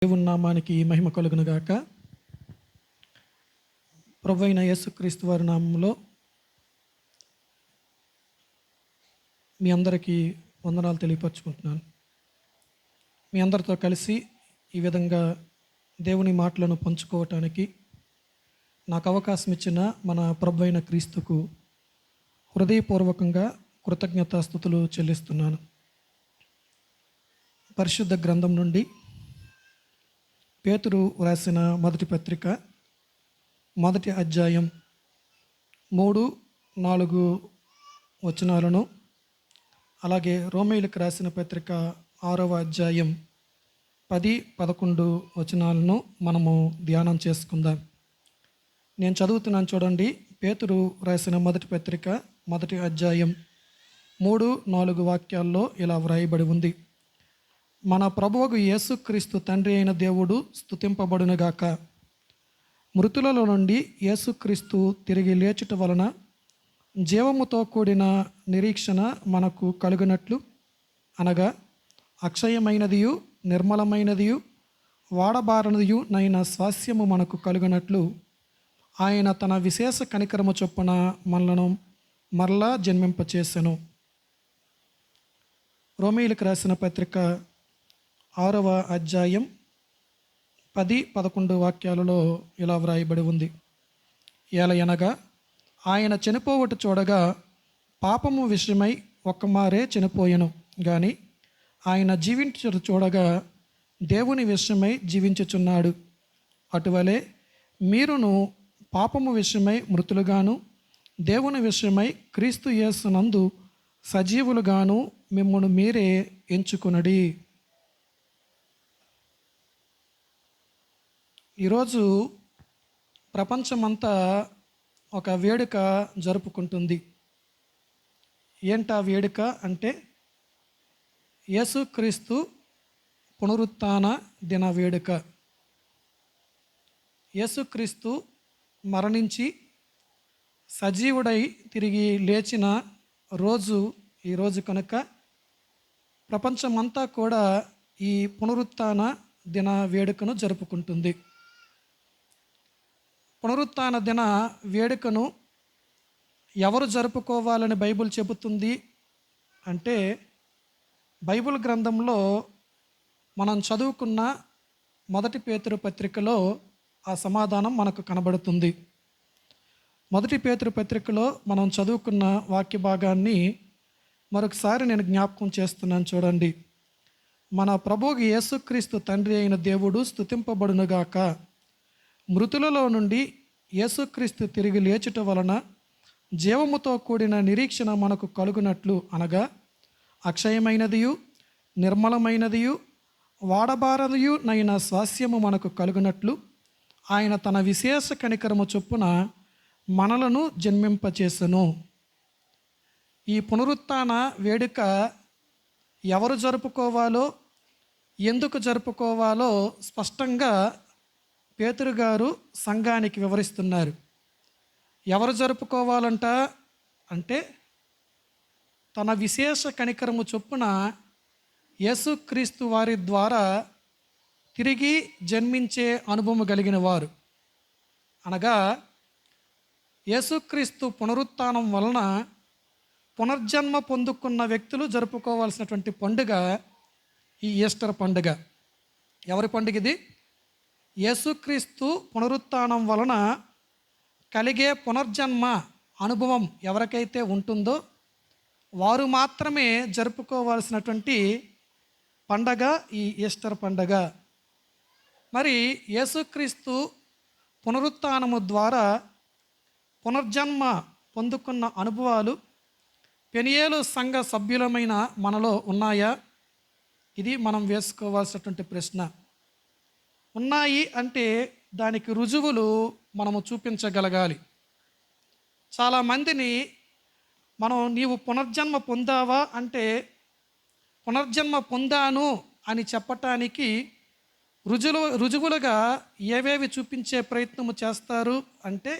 దేవుని నామానికి మహిమ కలుగును గాక. ప్రభువైన యేసుక్రీస్తు వారి నామంలో మీ అందరికీ వందనాలు తెలియపరచుకుంటున్నాను. మీ అందరితో కలిసి ఈ విధంగా దేవుని మాటలను పంచుకోవటానికి నాకు అవకాశం ఇచ్చిన మన ప్రభువైన క్రీస్తుకు హృదయపూర్వకంగా కృతజ్ఞతాస్తుతులు చెల్లిస్తున్నాను. పరిశుద్ధ గ్రంథం నుండి పేతురు రాసిన మొదటి పత్రిక 1వ అధ్యాయం 3-4 వచనాలను, అలాగే రోమీయులకు రాసిన పత్రిక 6వ అధ్యాయం 10-11 వచనాలను మనము ధ్యానం చేసుకుందాం. నేను చదువుతున్నాను చూడండి. పేతురు రాసిన మొదటి పత్రిక 1వ అధ్యాయం 3-4 వాక్యాల్లో ఇలా వ్రాయబడి ఉంది: మన ప్రభువుకు యేసుక్రీస్తు తండ్రి అయిన దేవుడు స్తుతింపబడునుగాక. మృతులలో నుండి యేసుక్రీస్తు తిరిగి లేచుట వలన జీవముతో కూడిన నిరీక్షణ మనకు కలుగునట్లు, అనగా అక్షయమైనదియు నిర్మలమైనదియు వాడబారనిదియు నైన స్వాస్యము మనకు కలుగునట్లు ఆయన తన విశేష కనికరము చొప్పున మనలను మరలా జన్మింపచేసెను. రోమీయులకు రాసిన పత్రిక 6వ అధ్యాయం 10-11 వాక్యాలలో ఇలా వ్రాయబడి ఉంది: ఏలయనగా ఆయన చనిపోవట చూడగా పాపము విషయమై ఒక్కమారే చనిపోయెను, కానీ ఆయన జీవించుట చూడగా దేవుని విషయమై జీవించుచున్నాడు. అటువలే మీరును పాపము విషయమై మృతులుగాను, దేవుని విషయమై క్రీస్తు యేసునందు సజీవులుగాను మిమ్మును మీరే ఎంచుకొనుడి. ఈరోజు ప్రపంచమంతా ఒక వేడుక జరుపుకుంటుంది. ఏంటా వేడుక అంటే యేసుక్రీస్తు పునరుత్థాన దిన వేడుక. యేసుక్రీస్తు మరణించి సజీవుడై తిరిగి లేచిన రోజు ఈరోజు కనుక ప్రపంచమంతా కూడా ఈ పునరుత్థాన దిన వేడుకను జరుపుకుంటుంది. పునరుత్థాన దిన వేడుకను ఎవరు జరుపుకోవాలని బైబిల్ చెబుతుంది అంటే, బైబిల్ గ్రంథంలో మనం చదువుకున్న మొదటి పేతురు పత్రికలో ఆ సమాధానం మనకు కనబడుతుంది. మొదటి పేతురు పత్రికలో మనం చదువుకున్న వాక్య భాగాన్ని మరొకసారి నేను జ్ఞాపకం చేస్తున్నాను చూడండి. మన ప్రభువుకి యేసుక్రీస్తు తండ్రి అయిన దేవుడు స్తుతింపబడునుగాక. మృతులలో నుండి యేసుక్రీస్తు తిరిగి లేచుట వలన జీవముతో కూడిన నిరీక్షణ మనకు కలుగునట్లు, అనగా అక్షయమైనదియు నిర్మలమైనదియు వాడబారదియు నైన స్వాస్యము మనకు కలుగునట్లు ఆయన తన విశేష కనికరము చొప్పున మనలను జన్మింపచేసెను. ఈ పునరుత్థాన వేడుక ఎవరు జరుపుకోవాలో, ఎందుకు జరుపుకోవాలో స్పష్టంగా పేతురు గారు సంఘానికి వివరిస్తున్నారు. ఎవరు జరుపుకోవాలంట అంటే, తన విశేష కనికరము చొప్పున యేసుక్రీస్తు వారి ద్వారా తిరిగి జన్మించే అనుభవం కలిగిన వారు, అనగా యేసుక్రీస్తు పునరుత్థానం వలన పునర్జన్మ పొందుకున్న వ్యక్తులు జరుపుకోవాల్సినటువంటి పండుగ ఈ ఈస్టర్ పండుగ. ఎవరి పండుగ ఇది? యేసుక్రీస్తు పునరుత్థానం వలన కలిగే పునర్జన్మ అనుభవం ఎవరికైతే ఉంటుందో వారు మాత్రమే జరుపుకోవాల్సినటువంటి పండగ ఈ ఈస్టర్ పండగ. మరి యేసుక్రీస్తు పునరుత్థానము ద్వారా పునర్జన్మ పొందుకున్న అనుభవాలు పెనియేలు సంఘ సభ్యులమైన మనలో ఉన్నాయా? ఇది మనం వేసుకోవాల్సినటువంటి ప్రశ్న. ఉన్నాయి అంటే దానికి రుజువులు మనము చూపించగలగాలి. చాలామందిని మనం నీవు పునర్జన్మ పొందావా అంటే, పునర్జన్మ పొందాను అని చెప్పటానికి రుజువులుగా ఏవేవి చూపించే ప్రయత్నము చేస్తారు అంటే,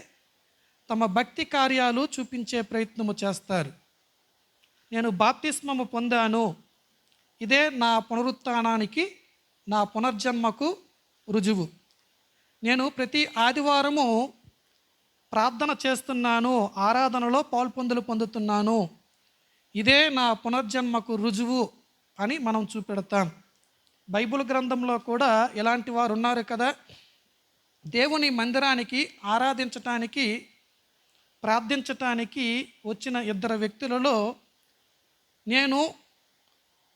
తమ భక్తి కార్యాలు చూపించే ప్రయత్నము చేస్తారు. నేను బాప్తిస్మము పొందాను, ఇదే నా పునరుత్థానానికి నా పునర్జన్మకు రుజువు. నేను ప్రతి ఆదివారము ప్రార్థన చేస్తున్నాను, ఆరాధనలో పొందుతున్నాను, ఇదే నా పునర్జన్మకు రుజువు అని మనం చూపెడతాం. బైబిల్ గ్రంథంలో కూడా ఇలాంటి వారు ఉన్నారు కదా. దేవుని మందిరానికి ఆరాధించటానికి, ప్రార్థించటానికి వచ్చిన ఇద్దరు వ్యక్తులలో నేను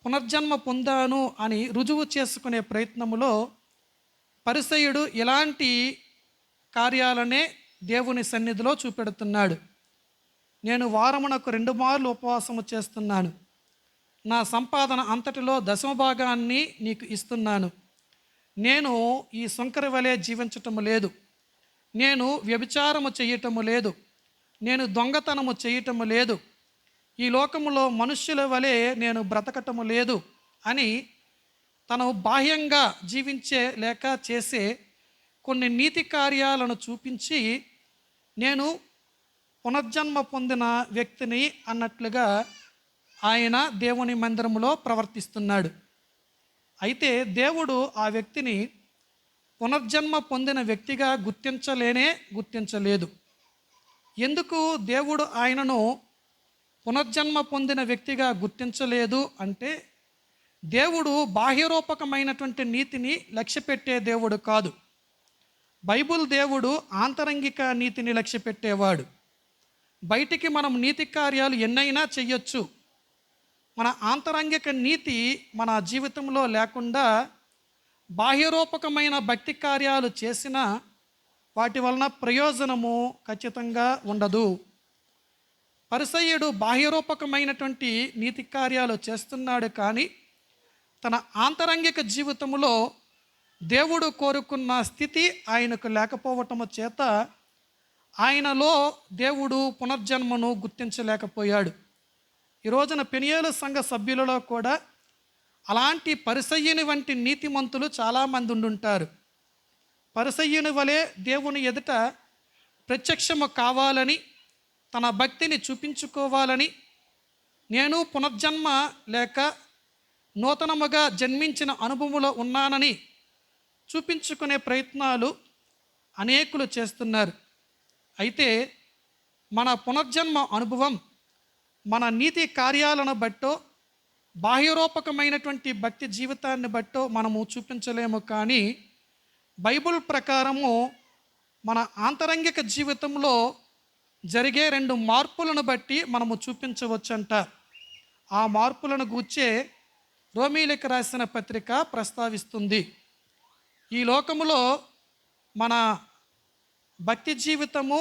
పునర్జన్మ పొందాను అని రుజువు చేసుకునే ప్రయత్నములో పరిసయ్యుడు ఇలాంటి కార్యాలనే దేవుని సన్నిధిలో చూపెడుతున్నాడు. నేను వారమునకు 2 మార్లు ఉపవాసము చేస్తున్నాను, నా సంపాదన అంతటిలో 10% నీకు ఇస్తున్నాను, నేను ఈ సుంకరి వలె జీవించటము లేదు, నేను వ్యభిచారము చేయటము లేదు, నేను దొంగతనము చేయటము లేదు, ఈ లోకములో మనుష్యుల వలె నేను బ్రతకటము లేదు అని తను బాహ్యంగా జీవించే లేక చేసే కొన్ని నీతి కార్యాలను చూపించి నేను పునర్జన్మ పొందిన వ్యక్తిని అన్నట్లుగా ఆయన దేవుని మందిరంలో ప్రవర్తిస్తున్నాడు. అయితే దేవుడు ఆ వ్యక్తిని పునర్జన్మ పొందిన వ్యక్తిగా గుర్తించలేదు. ఎందుకు దేవుడు ఆయనను పునర్జన్మ పొందిన వ్యక్తిగా గుర్తించలేదు అంటే, దేవుడు బాహ్యరూపకమైనటువంటి నీతిని లక్ష్యపెట్టే దేవుడు కాదు. బైబిల్ దేవుడు ఆంతరంగిక నీతిని లక్ష్యపెట్టేవాడు. బయటికి మనం నీతి కార్యాలు ఎన్నైనా చెయ్యొచ్చు, మన ఆంతరంగిక నీతి మన జీవితంలో లేకుండా బాహ్యరూపకమైన భక్తి కార్యాలు చేసిన వాటి వలన ప్రయోజనము ఖచ్చితంగా ఉండదు. పరిసయ్యుడు బాహ్యరూపకమైనటువంటి నీతి కార్యాలు చేస్తున్నాడు, కానీ తన ఆంతరంగిక జీవితంలో దేవుడు కోరుకున్న స్థితి ఆయనకు లేకపోవటము చేత ఆయనలో దేవుడు పునర్జన్మను గుర్తించలేకపోయాడు. ఈ రోజున పెనియేలు సంఘ సభ్యులలో కూడా అలాంటి పరిసయ్యుని వంటి నీతిమంతులు చాలామంది ఉండుంటారు. పరిసయ్యుని వలె దేవుని ఎదుట ప్రత్యక్షము కావాలని, తన భక్తిని చూపించుకోవాలని, నేను పునర్జన్మ లేక నూతనముగా జన్మించిన అనుభవంలో ఉన్నానని చూపించుకునే ప్రయత్నాలు అనేకులు చేస్తున్నారు. అయితే మన పునర్జన్మ అనుభవం మన నీతి కార్యాలను బట్టో, బాహ్యరూపకమైనటువంటి భక్తి జీవితాన్ని బట్టో మనము చూపించలేము. కానీ బైబిల్ ప్రకారము మన ఆంతరంగిక జీవితంలో జరిగే 2 మార్పులను బట్టి మనము చూపించవచ్చంట. ఆ మార్పులను గూర్చే రోమీయులకు రాసిన పత్రిక ప్రస్తావిస్తుంది. ఈ లోకములో మన భక్తి జీవితము,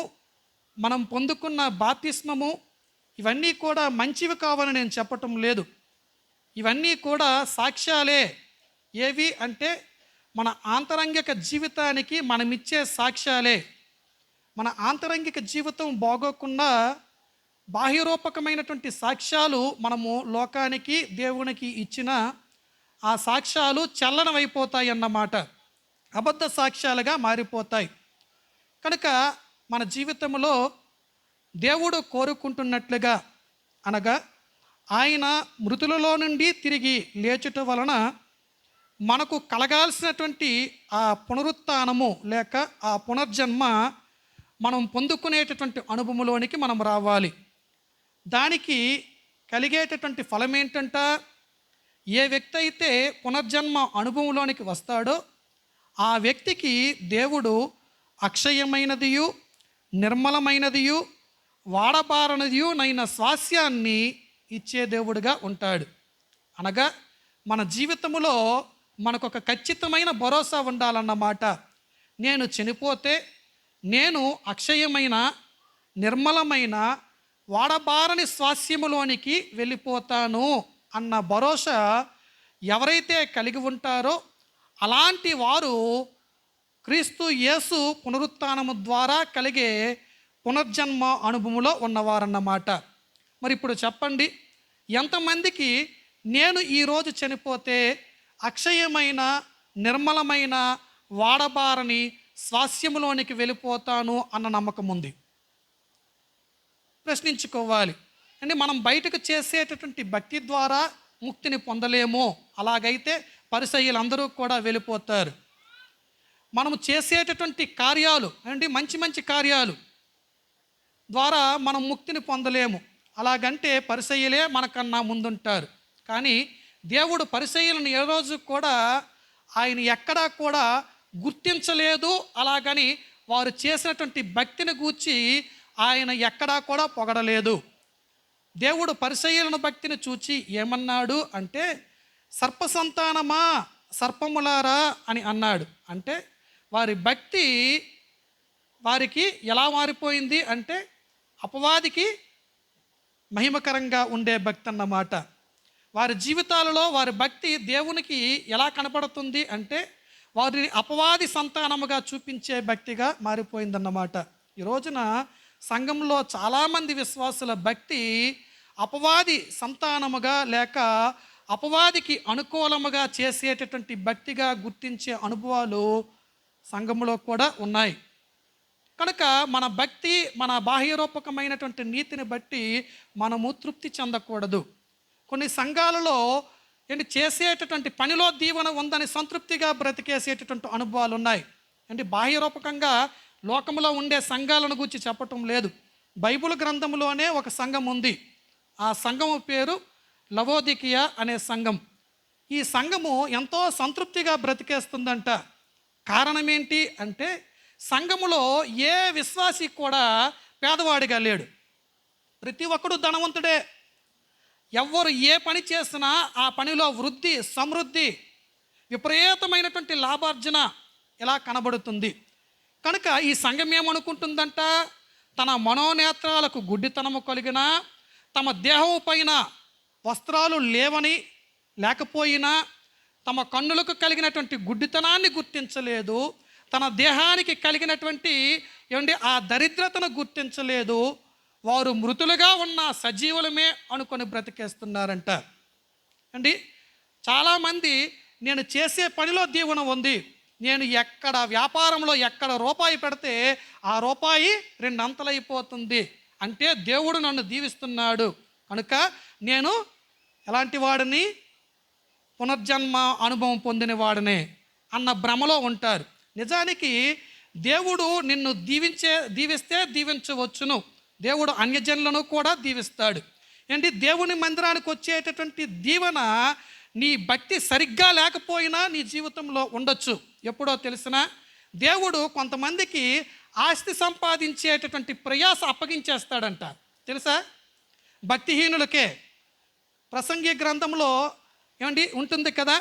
మనం పొందుకున్న బాప్తిస్మము, ఇవన్నీ కూడా మంచివి కావాలని నేను చెప్పటం లేదు. ఇవన్నీ కూడా సాక్ష్యాలే. ఏవి అంటే మన ఆంతరంగిక జీవితానికి మనమిచ్చే సాక్ష్యాలే. మన ఆంతరంగిక జీవితం బాగోకుండా బాహ్యరూపకమైనటువంటి సాక్ష్యాలు మనము లోకానికి, దేవునికి ఇచ్చిన ఆ సాక్ష్యాలు చల్లనమైపోతాయి అన్నమాట, అబద్ధ సాక్ష్యాలుగా మారిపోతాయి. కనుక మన జీవితంలో దేవుడు కోరుకుంటున్నట్లుగా, అనగా ఆయన మృతులలో నుండి తిరిగి లేచుట వలన మనకు కలగాల్సినటువంటి ఆ పునరుత్థానము లేక ఆ పునర్జన్మ మనం పొందుకునేటటువంటి అనుభవంలోనికి మనం రావాలి. దానికి కలిగేటటువంటి ఫలం ఏంటంట, ఏ వ్యక్తి అయితే పునర్జన్మ అనుభవంలోనికి వస్తాడో ఆ వ్యక్తికి దేవుడు అక్షయమైనదియు, నిర్మలమైనదియు, వాడబారనిదియు నైన స్వాస్యాన్ని ఇచ్చే దేవుడుగా ఉంటాడు. అనగా మన జీవితంలో మనకొక ఖచ్చితమైన భరోసా ఉండాలన్నమాట. నేను చనిపోతే నేను అక్షయమైన, నిర్మలమైన, వాడబారని స్వాస్యములోనికి వెళ్ళిపోతాను అన్న భరోసా ఎవరైతే కలిగి ఉంటారో అలాంటి వారు క్రీస్తు యేసు పునరుత్థానము ద్వారా కలిగే పునర్జన్మ అనుభవంలో ఉన్నవారన్నమాట. మరి ఇప్పుడు చెప్పండి, ఎంతమందికి నేను ఈరోజు చనిపోతే అక్షయమైన, నిర్మలమైన, వాడబారని స్వాస్యములోనికి వెళ్ళిపోతాను అన్న నమ్మకం ఉంది? ప్రశ్నించుకోవాలి. అంటే మనం బయటకు చేసేటటువంటి భక్తి ద్వారా ముక్తిని పొందలేమో. అలాగైతే పరిసయ్యులందరూ కూడా వెళ్ళిపోతారు. మనము చేసేటటువంటి కార్యాలు అండి, మంచి మంచి కార్యాలు ద్వారా మనం ముక్తిని పొందలేము. అలాగంటే పరిసయ్యులే మనకన్నా ముందుంటారు. కానీ దేవుడు పరిసయ్యులను ఏ రోజు కూడా ఆయన ఎక్కడా కూడా గుర్తించలేదు. అలాగని వారు చేసినటువంటి భక్తిని గూర్చి ఆయన ఎక్కడా కూడా పొగడలేదు. దేవుడు పరిసయ్యులను భక్తిని చూచి ఏమన్నాడు అంటే, సర్పసంతానమా సర్పములారా అని అన్నాడు. అంటే వారి భక్తి వారికి ఎలా మారిపోయింది అంటే అపవాదికి మహిమకరంగా ఉండే భక్తి అన్నమాట. వారి జీవితాలలో వారి భక్తి దేవునికి ఎలా కనపడుతుంది అంటే వారి అపవాది సంతానముగా చూపించే భక్తిగా మారిపోయిందన్నమాట. ఈ రోజున సంఘంలో చాలామంది విశ్వాసుల భక్తి అపవాది సంతానముగా లేక అపవాదికి అనుకూలముగా చేసేటటువంటి భక్తిగా గుర్తించే అనుభవాలు సంఘంలో కూడా ఉన్నాయి. కనుక మన భక్తి మన బాహ్యరూపకమైనటువంటి నీతిని బట్టి మనము తృప్తి చెందకూడదు. కొన్ని సంఘాలలో చేసేటటువంటి పనిలో దీవెన ఉందని సంతృప్తిగా బ్రతికేసేటటువంటి అనుభవాలు ఉన్నాయి. బాహ్యరూపకంగా లోకంలో ఉండే సంఘాలను గురించి చెప్పటం లేదు. బైబిల్ గ్రంథంలోనే ఒక సంఘం ఉంది. ఆ సంఘము పేరు లవోదికియా అనే సంఘం. ఈ సంఘము ఎంతో సంతృప్తిగా బ్రతికేస్తుందంట. కారణం ఏంటి అంటే సంఘములో ఏ విశ్వాసి కూడా పేదవాడిగా లేడు. ప్రతి ఒక్కడు ధనవంతుడే. ఎవ్వరు ఏ పని చేసినా ఆ పనిలో వృద్ధి, సమృద్ధి, విపరీతమైనటువంటి లాభార్జన ఇలా కనబడుతుంది. కనుక ఈ సంఘం ఏమనుకుంటుందంట, తన మనోనేత్రాలకు గుడ్డితనము కలిగిన, తమ దేహం పైన వస్త్రాలు లేకపోయినా తమ కన్నులకు కలిగినటువంటి గుడ్డితనాన్ని గుర్తించలేదు, తన దేహానికి కలిగినటువంటి ఆ దరిద్రతను గుర్తించలేదు. వారు మృతులుగా ఉన్న సజీవులమే అనుకొని బ్రతికేస్తున్నారంట. చాలామంది నేను చేసే పనిలో దీవెన ఉంది, నేను ఎక్కడ వ్యాపారంలో ఎక్కడ రూపాయి పెడితే ఆ రూపాయి 2 అంతలైపోతుంది అంటే దేవుడు నన్ను దీవిస్తున్నాడు కనుక నేను ఎలాంటి వాడిని, పునర్జన్మ అనుభవం పొందిన వాడినే అన్న భ్రమలో ఉంటారు. నిజానికి దేవుడు నిన్ను దీవిస్తే దీవించవచ్చును. దేవుడు అన్యజనులను కూడా దీవిస్తాడు. దేవుని మందిరానికి వచ్చేటటువంటి దీవెన నీ భక్తి సరిగ్గా లేకపోయినా నీ జీవితంలో ఉండొచ్చు. ఎప్పుడో తెలిసిన దేవుడు కొంతమందికి ఆస్తి సంపాదించేటటువంటి ప్రయాస అప్పగించేస్తాడంట. తెలుసా? భక్తిహీనులకే. ప్రసంగి గ్రంథంలో ఉంటుంది కదా,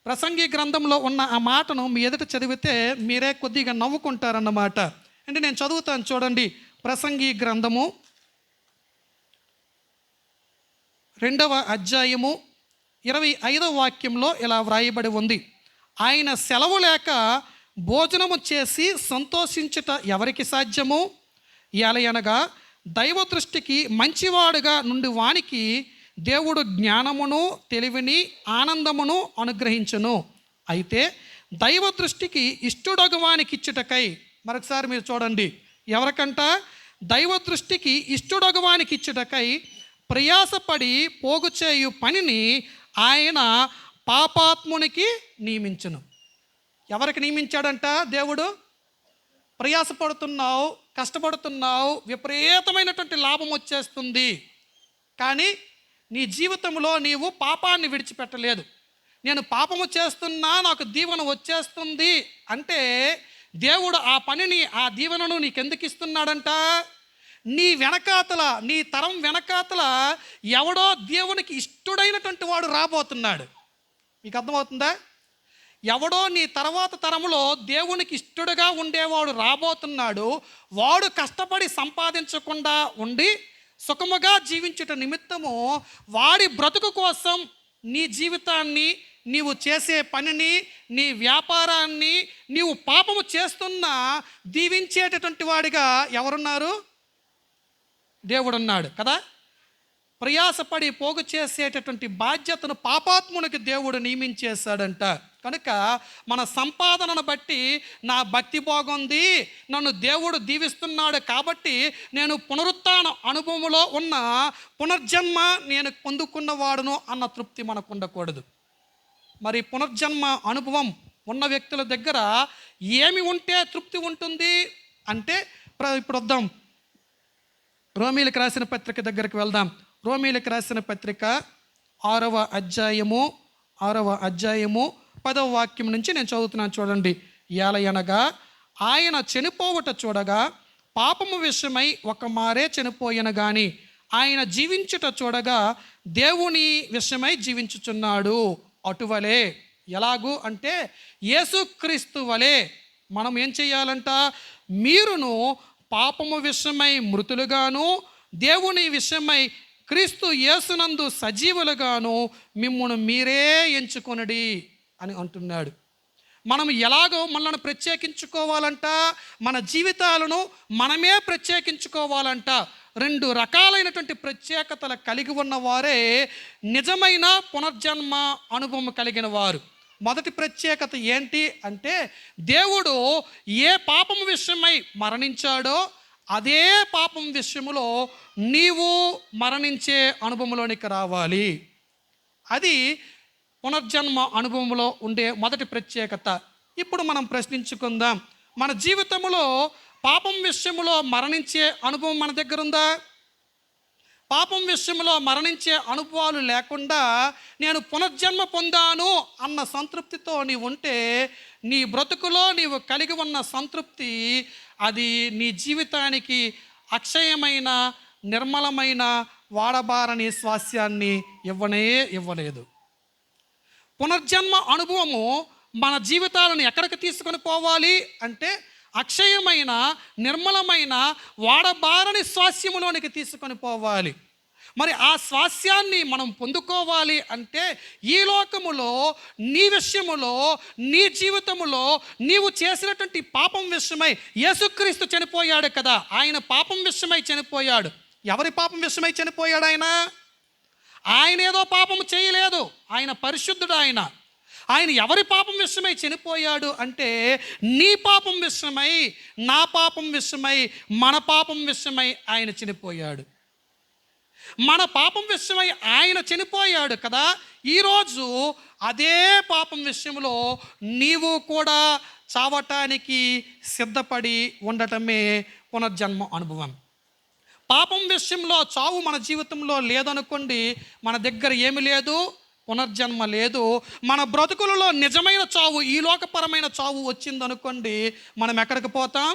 ప్రసంగి గ్రంథంలో ఉన్న ఆ మాటను మీ ఎదుట చదివితే మీరే కొద్దిగా నవ్వుకుంటారన్నమాట. నేను చదువుతాను చూడండి. ప్రసంగి గ్రంథము 2వ అధ్యాయము 25వ వాక్యంలో ఇలా వ్రాయబడి ఉంది. ఆయన సెలవు లేక భోజనము చేసి సంతోషించుట ఎవరికి సాధ్యము? ఎలయనగా దైవ దృష్టికి మంచివాడుగా నుండి వానికి దేవుడు జ్ఞానమును, తెలివిని, ఆనందమును అనుగ్రహించును. అయితే దైవ దృష్టికి ఇష్టడొగవానికి ఇచ్చుటకై, మరొకసారి మీరు చూడండి, ఎవరికంట? దైవ దృష్టికి ఇష్టడొగవానికి ఇచ్చుటకై ప్రయాసపడి పోగు చేయు పనిని ఆయన పాపాత్మునికి నియమించును. ఎవరికి నియమించాడంట దేవుడు? ప్రయాసపడుతున్నావు, కష్టపడుతున్నావు, విపరీతమైనటువంటి లాభం వచ్చేస్తుంది, కానీ నీ జీవితంలో నీవు పాపాన్ని విడిచిపెట్టలేదు. నేను పాపము చేస్తున్నా నాకు దీవెన వచ్చేస్తుంది అంటే దేవుడు ఆ పనిని, ఆ దీవెనను నీకెందుకు ఇస్తున్నాడంట? నీ వెనకాతల, నీ తరం వెనకాతల ఎవడో దేవునికి ఇష్టడైనటువంటి వాడు రాబోతున్నాడు. మీకు అర్థమవుతుందా? ఎవడో నీ తర్వాత తరములో దేవునికి ఇష్టడుగా ఉండేవాడు రాబోతున్నాడు. వాడు కష్టపడి సంపాదించకుండా ఉండి సుఖముగా జీవించుట నిమిత్తము వాడి బ్రతుకు కోసం నీ జీవితాన్ని, నీవు చేసే పనిని, నీ వ్యాపారాన్ని నీవు పాపము చేస్తున్నా దీవించేటటువంటి వాడిగా ఎవరున్నారు? దేవుడున్నాడు కదా. ప్రయాసపడి పోగు చేసేటటువంటి బాధ్యతను పాపాత్మునికి దేవుడు నియమించేశాడంట. కనుక మన సంపాదనను బట్టి నా భక్తి బాగుంది, నన్ను దేవుడు దీవిస్తున్నాడు కాబట్టి నేను పునరుత్థాన అనుభవంలో ఉన్న పునర్జన్మ నేను పొందుకున్నవాడును అన్న తృప్తి మనకు ఉండకూడదు. మరి పునర్జన్మ అనుభవం ఉన్న వ్యక్తుల దగ్గర ఏమి ఉంటే తృప్తి ఉంటుంది అంటే, ఇప్పుడు వద్దాం, రోమీలకు రాసిన పత్రిక దగ్గరికి వెళ్దాం. రోమీలకు రాసిన పత్రిక 6వ అధ్యాయము 10వ వాక్యం నుంచి నేను చదువుతున్నాను చూడండి. ఏలయనగా ఆయన చనిపోవట చూడగా పాపము విషయమై ఒక మారే చనిపోయిన గాని ఆయన జీవించుట చూడగా దేవుని విషయమై జీవించుచున్నాడు. అటువలే, ఎలాగూ అంటే యేసుక్రీస్తు వలె మనం ఏం చేయాలంట, మీరును పాపము విషయమై మృతులుగాను దేవుని విషయమై క్రీస్తు యేసునందు సజీవులుగాను మిమ్మును మీరే ఎంచుకొనడి అని అంటున్నాడు. మనం ఎలాగో మనల్ని ప్రత్యేకించుకోవాలంట, మన జీవితాలను మనమే ప్రత్యేకించుకోవాలంట. 2 రకాలైనటువంటి ప్రత్యేకతలు కలిగి ఉన్నవారే నిజమైన పునర్జన్మ అనుభవం కలిగిన వారు. మొదటి ప్రత్యేకత ఏంటి అంటే, దేవుడు ఏ పాపం విషయమై మరణించాడో అదే పాపం విషయంలో నీవు మరణించే అనుభవంలోనికి రావాలి. అది పునర్జన్మ అనుభవంలో ఉండే మొదటి ప్రత్యేకత. ఇప్పుడు మనం ప్రశ్నించుకుందాం, మన జీవితంలో పాపం విషయంలో మరణించే అనుభవం మన దగ్గర ఉందా? పాపం విషయంలో మరణించే అనుభవాలు లేకుండా నేను పునర్జన్మ పొందాను అన్న సంతృప్తితో నీవు ఉంటే, నీ బ్రతుకులో నీవు కలిగి ఉన్న సంతృప్తి అది నీ జీవితానికి అక్షయమైన నిర్మలమైన వాడబారని స్వాస్యాన్ని ఇవ్వలేదు. పునర్జన్మ అనుభవము మన జీవితాలను ఎక్కడికి తీసుకొని పోవాలి అంటే, అక్షయమైన నిర్మలమైన వాడబారని స్వాస్యములోనికి తీసుకొని పోవాలి. మరి ఆ స్వాస్యాన్ని మనం పొందుకోవాలి అంటే, ఈ లోకములో నీ విషయములో నీ జీవితములో నీవు చేసినటువంటి పాపం విషయమై యేసుక్రీస్తు చనిపోయాడు కదా. ఆయన పాపం విషయమై చనిపోయాడు. ఎవరి పాపం విషయమై చనిపోయాడు? ఆయన ఏదో పాపం చేయలేదు, ఆయన పరిశుద్ధుడు. ఆయన ఎవరి పాపం విషయమై చనిపోయాడు అంటే, నీ పాపం విషయమై, నా పాపం విషయమై, మన పాపం విషయమై ఆయన చనిపోయాడు. మన పాపం విషయమై ఆయన చనిపోయాడు కదా. ఈరోజు అదే పాపం విషయంలో నీవు కూడా చావటానికి సిద్ధపడి ఉండటమే పునర్జన్మ అనుభవం. పాపం విషయంలో చావు మన జీవితంలో లేదనుకోండి, మన దగ్గర ఏమి లేదు, పునర్జన్మ లేదు. మన బ్రతుకులలో నిజమైన చావు, ఈ లోకపరమైన చావు వచ్చిందనుకోండి, మనం ఎక్కడికి పోతాం?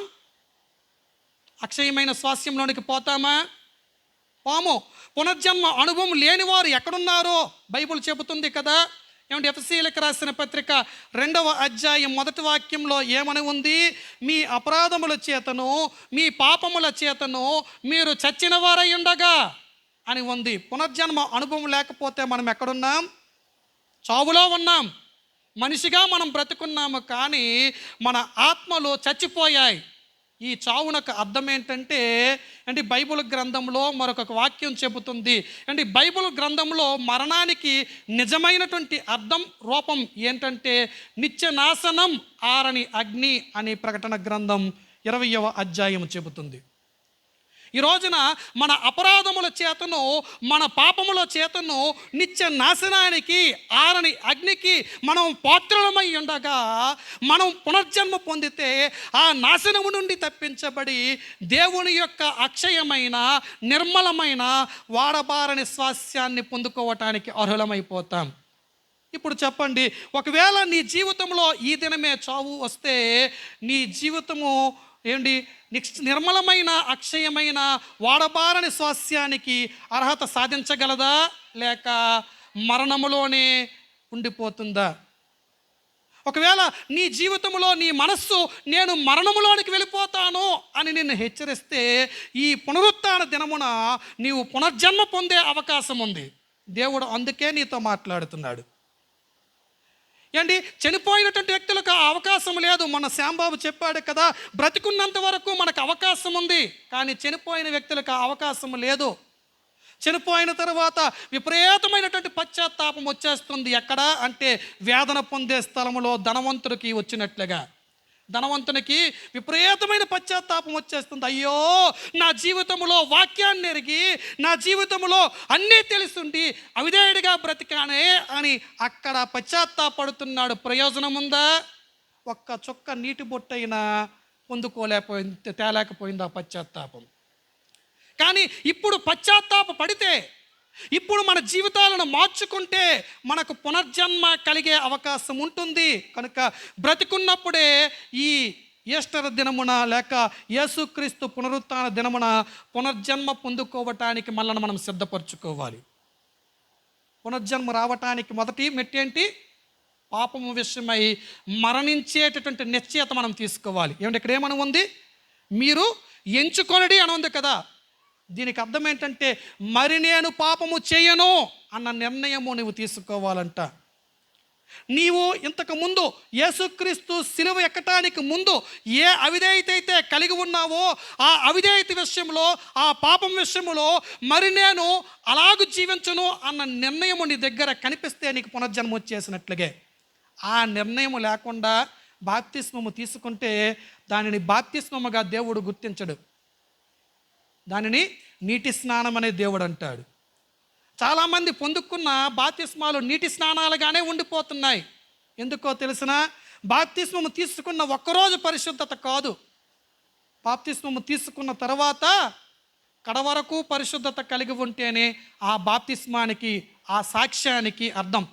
అక్షయమైన స్వాస్యంలోనికి పోతామా? పోము. పునర్జన్మ అనుభవం లేనివారు ఎక్కడున్నారో బైబిల్ చెబుతుంది కదా. ఏమంటే, ఎఫెసీయులకు రాసిన పత్రిక 2వ అధ్యాయం 1వ వాక్యంలో ఏమని ఉంది? మీ అపరాధముల చేతను మీ పాపముల చేతను మీరు చచ్చిన వారై ఉండగా అని ఉంది. పునర్జన్మ అనుభవం లేకపోతే మనం ఎక్కడున్నాం? చావులో ఉన్నాం. మనిషిగా మనం బ్రతుకున్నాము, కానీ మన ఆత్మలు చచ్చిపోయాయి. ఈ చావునకు అర్థం ఏంటంటే, బైబిల్ గ్రంథంలో మరొక వాక్యం చెబుతుంది. బైబిల్ గ్రంథంలో మరణానికి నిజమైనటువంటి అర్థం, రూపం ఏంటంటే నిత్య నాశనం, ఆరని అగ్ని అని ప్రకటన గ్రంథం 20వ అధ్యాయం చెబుతుంది. ఈ రోజున మన అపరాధముల చేతను, మన పాపముల చేతను నిత్య నాశనానికి, ఆరని అగ్నికి మనం పాత్రులమై ఉండగా, మనం పునర్జన్మ పొందితే ఆ నాశనము నుండి తప్పించబడి దేవుని యొక్క అక్షయమైన నిర్మలమైన వాడబారని స్వాస్యాన్ని పొందుకోవటానికి అర్హులమైపోతాం. ఇప్పుడు చెప్పండి, ఒకవేళ నీ జీవితంలో ఈ దినమే చావు వస్తే నీ జీవితము నిర్మలమైన అక్షయమైన వాడబారని స్వాస్యానికి అర్హత సాధించగలదా, లేక మరణములోనే ఉండిపోతుందా? ఒకవేళ నీ జీవితంలో నీ మనస్సు నేను మరణములోనికి వెళ్ళిపోతాను అని నిన్ను హెచ్చరిస్తే, ఈ పునరుత్థాన దినమున నీవు పునర్జన్మ పొందే అవకాశం ఉంది. దేవుడు అందుకే నీతో మాట్లాడుతున్నాడు. చనిపోయినటువంటి వ్యక్తులకు అవకాశం లేదు. మన శ్యాంబాబు చెప్పాడు కదా, బ్రతికున్నంత వరకు మనకు అవకాశం ఉంది, కానీ చనిపోయిన వ్యక్తులకు అవకాశం లేదు. చనిపోయిన తర్వాత విపరీతమైనటువంటి పశ్చాత్తాపం వచ్చేస్తుంది. ఎక్కడ అంటే, వేదన పొందే స్థలములో ధనవంతుడికి వచ్చినట్లుగా. ధనవంతునికి విపరీతమైన పశ్చాత్తాపం వచ్చేస్తుంది. అయ్యో, నా జీవితంలో వాక్యాన్ని ఎరిగి, నా జీవితంలో అన్నీ తెలుసుండి అవిధేయుడిగా బ్రతికానే అని అక్కడ పశ్చాత్తాపడుతున్నాడు. ప్రయోజనం ఉందా? ఒక్క చుక్క నీటి బొట్టైనా పొందుకోలేకపోయింది, తేలేకపోయింది ఆ పశ్చాత్తాపం. కానీ ఇప్పుడు పశ్చాత్తాప పడితే, ఇప్పుడు మన జీవితాలను మార్చుకుంటే మనకు పునర్జన్మ కలిగే అవకాశం ఉంటుంది. కనుక బ్రతికున్నప్పుడే ఈ ఈస్టర్ దినమున లేక యేసుక్రీస్తు పునరుత్థాన దినమున పునర్జన్మ పొందుకోవటానికి మనల్ని మనం సిద్ధపరచుకోవాలి. పునర్జన్మ రావటానికి మొదటి మెట్టేంటి? పాపము విషయమై మరణించేటటువంటి నిశ్చయత మనం తీసుకోవాలి. ఏమంటే ఇక్కడ ఏమని ఉంది? మీరు ఎంచుకొనడి అని ఉంది కదా. దీనికి అర్థం ఏంటంటే మరి నేను పాపము చేయను అన్న నిర్ణయము నువ్వు తీసుకోవాలంట. నీవు ఇంతకు ముందు యేసుక్రీస్తు సిలువ ఎక్కటానికి ముందు ఏ అవిధేయత అయితే కలిగి ఉన్నావో ఆ అవిధేయత విషయంలో, ఆ పాపం విషయంలో మరి నేను అలాగూ జీవించును అన్న నిర్ణయము నీ దగ్గర కనిపిస్తే నీకు పునర్జన్మ వచ్చేసినట్లుగే. ఆ నిర్ణయము లేకుండా బాప్తిస్మము తీసుకుంటే దానిని బాప్తిస్మముగా దేవుడు గుర్తించడు. దానిని నీటి స్నానం అనే దేవుడు అంటాడు. చాలామంది పొందుకున్న బాప్తిస్మాలు నీటి స్నానాలుగానే ఉండిపోతున్నాయి. ఎందుకో తెలిసిన? బాప్తిస్మము తీసుకున్న ఒక్కరోజు పరిశుద్ధత కాదు, బాప్తిస్మము తీసుకున్న తర్వాత కడవరకు పరిశుద్ధత కలిగి ఉంటేనే ఆ బాప్తిస్మానికి, ఆ సాక్ష్యానికి అర్థం.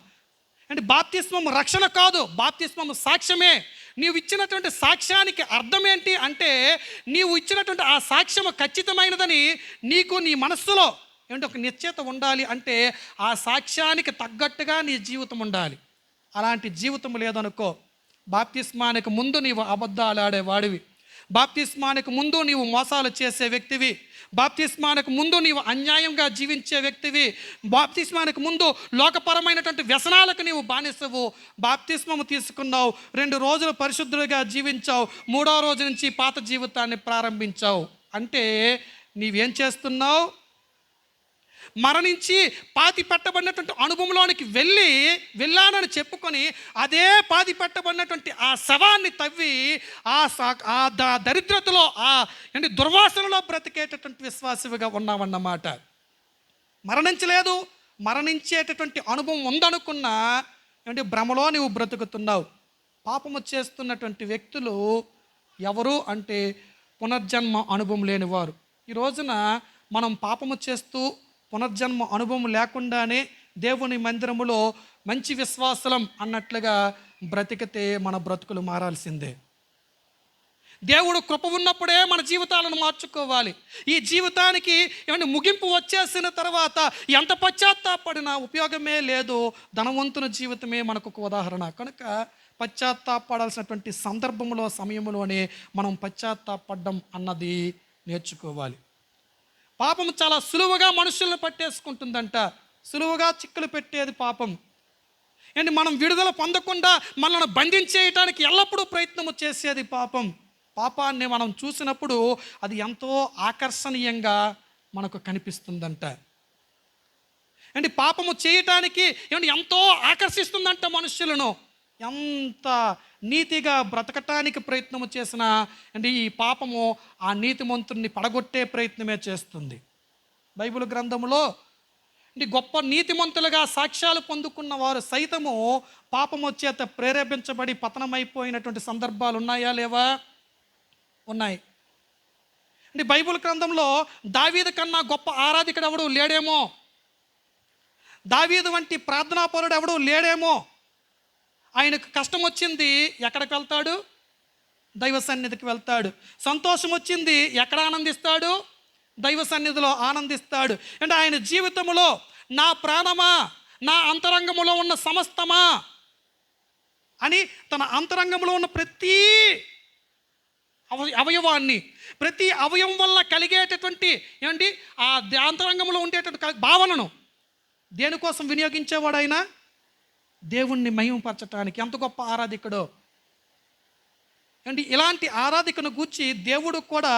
అంటే బాప్తిస్మము రక్షణ కాదు, బాప్తిస్మము సాక్ష్యమే. నీవు ఇచ్చినటువంటి సాక్ష్యానికి అర్థం ఏంటి అంటే, నీవు ఇచ్చినటువంటి ఆ సాక్ష్యము ఖచ్చితమైనదని నీకు నీ మనస్సులో ఏంటి ఒక నిశ్చయత ఉండాలి. అంటే ఆ సాక్ష్యానికి తగ్గట్టుగా నీ జీవితం ఉండాలి. అలాంటి జీవితం లేదనుకో, బాప్తిస్మానికి ముందు నీవు అబద్ధాలు ఆడేవాడివి, బాప్తిస్మానికి ముందు నీవు మోసాలు చేసే వ్యక్తివి, బాప్తిస్మానికి ముందు నీవు అన్యాయంగా జీవించే వ్యక్తివి, బాప్తిస్మానికి ముందు లోకపరమైనటువంటి వ్యసనాలకు నీవు బానిసవు. బాప్తిస్మము తీసుకున్నావు, 2 రోజులు పరిశుద్ధులుగా జీవించావు, 3వ రోజు నుంచి పాత జీవితాన్ని ప్రారంభించావు. అంటే నీవేం చేస్తున్నావు? మరణించి పాతి పెట్టబడినటువంటి అనుభవంలోనికి వెళ్ళానని చెప్పుకొని అదే పాతి పెట్టబడినటువంటి ఆ శవాన్ని తవ్వి ఆ దరిద్రతలో, ఆ దుర్వాసనలో బ్రతికేటటువంటి విశ్వాసవిగా ఉన్నామన్నమాట. మరణించలేదు, మరణించేటటువంటి అనుభవం ఉందనుకున్నా భ్రమలో నువ్వు బ్రతుకుతున్నావు. పాపము చేస్తున్నటువంటి వ్యక్తులు ఎవరు అంటే పునర్జన్మ అనుభవం లేనివారు. ఈ రోజున మనం పాపము చేస్తూ పునర్జన్మ అనుభవం లేకుండానే దేవుని మందిరములో మంచి విశ్వాసం అన్నట్లుగా బ్రతికితే మన బ్రతుకులు మారాల్సిందే. దేవుడు కృప ఉన్నప్పుడే మన జీవితాలను మార్చుకోవాలి. ఈ జీవితానికి ముగింపు వచ్చేసిన తర్వాత ఎంత పశ్చాత్తాపడినా ఉపయోగమే లేదు. ధనవంతుని జీవితమే మనకు ఒక ఉదాహరణ. కనుక పశ్చాత్తాపడాల్సినటువంటి సందర్భంలో, సమయంలోనే మనం పశ్చాత్తాపడడం అన్నది నేర్చుకోవాలి. పాపం చాలా సులువుగా మనుషులను పట్టేసుకుంటుందంట. సులువుగా చిక్కులు పెట్టేది పాపం. మనం విడుదల పొందకుండా మనల్ని బంధించేయటానికి ఎల్లప్పుడూ ప్రయత్నము చేసేది పాపం. పాపాన్ని మనం చూసినప్పుడు అది ఎంతో ఆకర్షణీయంగా మనకు కనిపిస్తుందంట. పాపము చేయటానికి ఎంతో ఆకర్షిస్తుందంట మనుషులను. ఎంత నీతిగా బ్రతకటానికి ప్రయత్నము చేసినా ఈ పాపము ఆ నీతిమంతుడిని పడగొట్టే ప్రయత్నమే చేస్తుంది. బైబిల్ గ్రంథములో గొప్ప నీతిమంతులుగా సాక్ష్యాలు పొందుకున్న వారు సైతము పాపము చేత ప్రేరేపించబడి పతనమైపోయినటువంటి సందర్భాలు ఉన్నాయా లేవా? ఉన్నాయి. బైబిల్ గ్రంథంలో దావీదు కన్నా గొప్ప ఆరాధికుడు ఎవడు లేడేమో, దావీదు వంటి ప్రార్థనాపరుడు ఎవడు లేడేమో. ఆయనకు కష్టం వచ్చింది, ఎక్కడికి వెళ్తాడు? దైవ సన్నిధికి వెళ్తాడు. సంతోషం వచ్చింది, ఎక్కడ ఆనందిస్తాడు? దైవ సన్నిధిలో ఆనందిస్తాడు. ఆయన జీవితంలో నా ప్రాణమా, నా అంతరంగములో ఉన్న సమస్తమా అని తన అంతరంగంలో ఉన్న ప్రతి అవయవాన్ని, ప్రతి అవయవం వల్ల కలిగేటటువంటి ఆ అంతరంగంలో ఉండేటటువంటి భావనను దేనికోసం వినియోగించేవాడు ఆయన? దేవుణ్ణి మహిమపరచటానికి. ఎంత గొప్ప ఆరాధికుడో. ఇలాంటి ఆరాధికను గూర్చి దేవుడు కూడా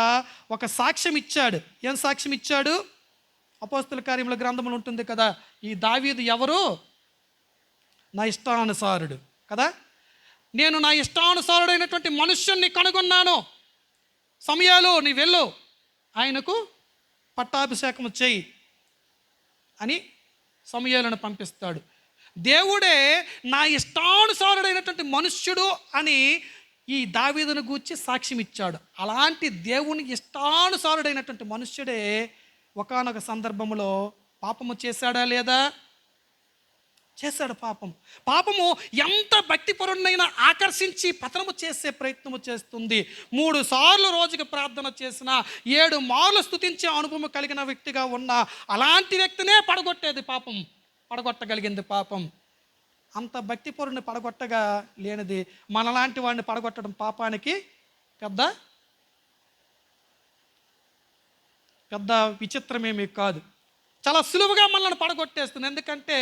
ఒక సాక్ష్యం ఇచ్చాడు. ఏం సాక్ష్యం ఇచ్చాడు? అపోస్తల కార్యముల గ్రంథంలో ఉంటుంది కదా, ఈ దావీదు ఎవరు? నా ఇష్టానుసారుడు కదా. నేను నా ఇష్టానుసారుడైనటువంటి మనుష్యుణ్ణి కనుగొన్నాను. సమయాలు నీ వెళ్ళు, ఆయనకు పట్టాభిషేకము చేయి అని సమయాలను పంపిస్తాడు. దేవుడే నా ఇష్టానుసారుడైనటువంటి మనుష్యుడు అని ఈ దావీదును గూర్చి సాక్ష్యం ఇచ్చాడు. అలాంటి దేవునికి ఇష్టానుసారుడైనటువంటి మనుష్యుడే ఒకానొక సందర్భంలో పాపము చేశాడా లేదా? చేశాడు. పాపము ఎంత భక్తిపరుణ్ణైనా ఆకర్షించి పతనము చేసే ప్రయత్నము చేస్తుంది. 3 సార్లు రోజుకి ప్రార్థన చేసిన, 7 మార్లు స్తుతించే అనుభవం కలిగిన వ్యక్తిగా ఉన్న అలాంటి వ్యక్తినే పడగొట్టగలిగింది పాపం. అంత భక్తిపరుని పడగొట్టగా లేనిది మనలాంటి వాడిని పడగొట్టడం పాపానికి పెద్ద పెద్ద విచిత్రమేమీ కాదు. చాలా సులువుగా మనల్ని పడగొట్టేస్తుంది. ఎందుకంటే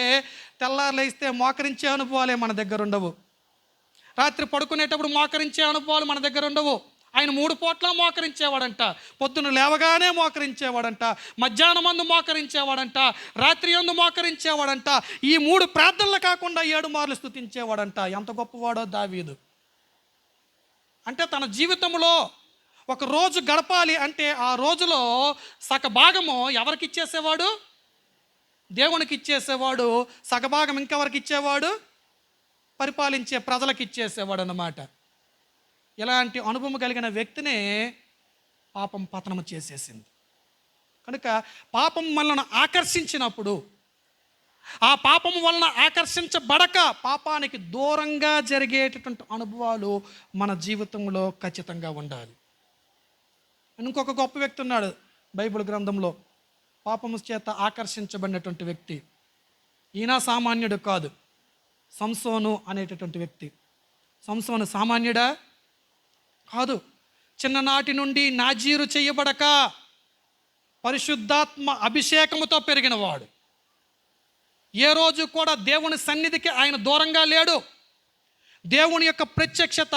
తెల్లారు లేస్తే మోకరించే అనుభవాలే మన దగ్గర ఉండవు. రాత్రి పడుకునేటప్పుడు మోకరించే అనుభవాలు మన దగ్గర ఉండవు. ఆయన 3 పూట్ల మోకరించేవాడంట. పొద్దున లేవగానే మోకరించేవాడంట, మధ్యాహ్నం అందు మోకరించేవాడంట, రాత్రి అందు మోకరించేవాడంట. ఈ 3 ప్రార్థనలు కాకుండా 7 మార్లు స్తుతించేవాడంట. ఎంత గొప్పవాడో దావీదు. అంటే తన జీవితంలో ఒక రోజు గడపాలి అంటే ఆ రోజులో సగభాగము ఎవరికి ఇచ్చేసేవాడు? దేవునికి ఇచ్చేసేవాడు. సగభాగం ఇంకెవరికి ఇచ్చేవాడు? పరిపాలించే ప్రజలకు ఇచ్చేసేవాడు అన్నమాట. ఇలాంటి అనుభవం కలిగిన వ్యక్తినే పాపం పతనము చేసేసింది. కనుక పాపం మనల్ని ఆకర్షించినప్పుడు, ఆ పాపం వలన ఆకర్షించబడక పాపానికి దూరంగా జరిగేటటువంటి అనుభవాలు మన జీవితంలో ఖచ్చితంగా ఉండాలి. ఇంకొక గొప్ప వ్యక్తి ఉన్నాడు బైబిల్ గ్రంథంలో, పాపము చేత ఆకర్షించబడినటువంటి వ్యక్తి. ఈయన సామాన్యుడు కాదు, సంసోను అనేటటువంటి వ్యక్తి. సంసోను సామాన్యుడా? కాదు. చిన్ననాటి నుండి నాజీరు చేయబడక పరిశుద్ధాత్మ అభిషేకముతో పెరిగినవాడు. ఏ రోజు కూడా దేవుని సన్నిధికి ఆయన దూరంగా లేడు. దేవుని యొక్క ప్రత్యక్షత,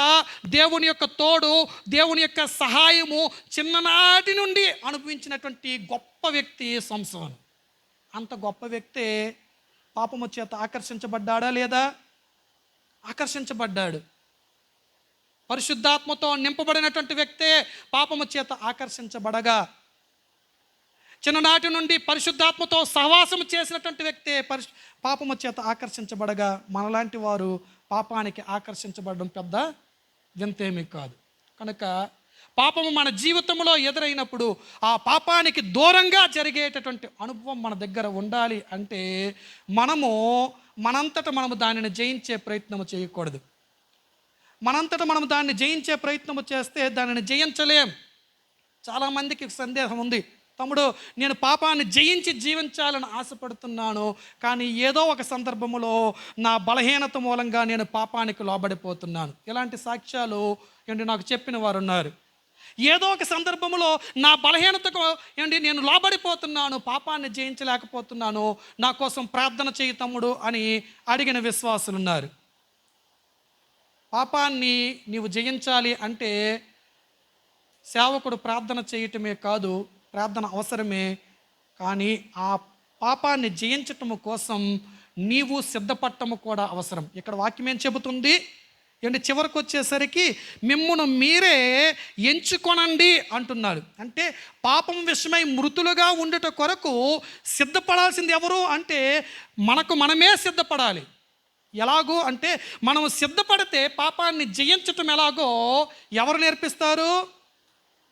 దేవుని యొక్క తోడు, దేవుని యొక్క సహాయము చిన్ననాటి నుండి అనుభవించినటువంటి గొప్ప వ్యక్తి సంసోను. అంత గొప్ప వ్యక్తి పాపము చేత ఆకర్షించబడ్డాడా లేదా? ఆకర్షించబడ్డాడు. పరిశుద్ధాత్మతో నింపబడినటువంటి వ్యక్తే పాపము చేత ఆకర్షించబడగా, చిన్ననాటి నుండి పరిశుద్ధాత్మతో సహవాసము చేసినటువంటి వ్యక్తే పాపము చేత ఆకర్షించబడగా, మనలాంటి వారు పాపానికి ఆకర్షించబడడం పెద్ద వింతేమీ కాదు. కనుక పాపము మన జీవితంలో ఎదురైనప్పుడు ఆ పాపానికి దూరంగా జరిగేటటువంటి అనుభవం మన దగ్గర ఉండాలి అంటే మనంతట మనము దానిని జయించే ప్రయత్నము చేయకూడదు. మనంతట మనం దాన్ని జయించే ప్రయత్నము చేస్తే దానిని జయించలేం. చాలామందికి సందేహం ఉంది, తమ్ముడు నేను పాపాన్ని జయించి జీవించాలని ఆశపడుతున్నాను, కానీ ఏదో ఒక సందర్భంలో నా బలహీనత మూలంగా నేను పాపానికి లోబడిపోతున్నాను. ఇలాంటి సాక్ష్యాలు నాకు చెప్పిన వారు ఉన్నారు. ఏదో ఒక సందర్భంలో నా బలహీనతకు నేను లోబడిపోతున్నాను, పాపాన్ని జయించలేకపోతున్నాను, నా కోసం ప్రార్థన చేయి తమ్ముడు అని అడిగిన విశ్వాసులు ఉన్నారు. పాపాన్ని నీవు జయించాలి అంటే సేవకుడు ప్రార్థన చేయటమే కాదు, ప్రార్థన అవసరమే, కానీ ఆ పాపాన్ని జయించటము కోసం నీవు సిద్ధపడటము కూడా అవసరం. ఇక్కడ వాక్యం ఏం చెబుతుంది? చివరికి వచ్చేసరికి మిమ్మును మీరే ఎంచుకొనండి అంటున్నాడు. అంటే పాపం విషయమై మృతులుగా ఉండుట కొరకు సిద్ధపడాల్సింది ఎవరు అంటే మనమే సిద్ధపడాలి. ఎలాగో అంటే మనం సిద్ధపడితే పాపాన్ని జయించటం ఎలాగో ఎవరు నేర్పిస్తారు?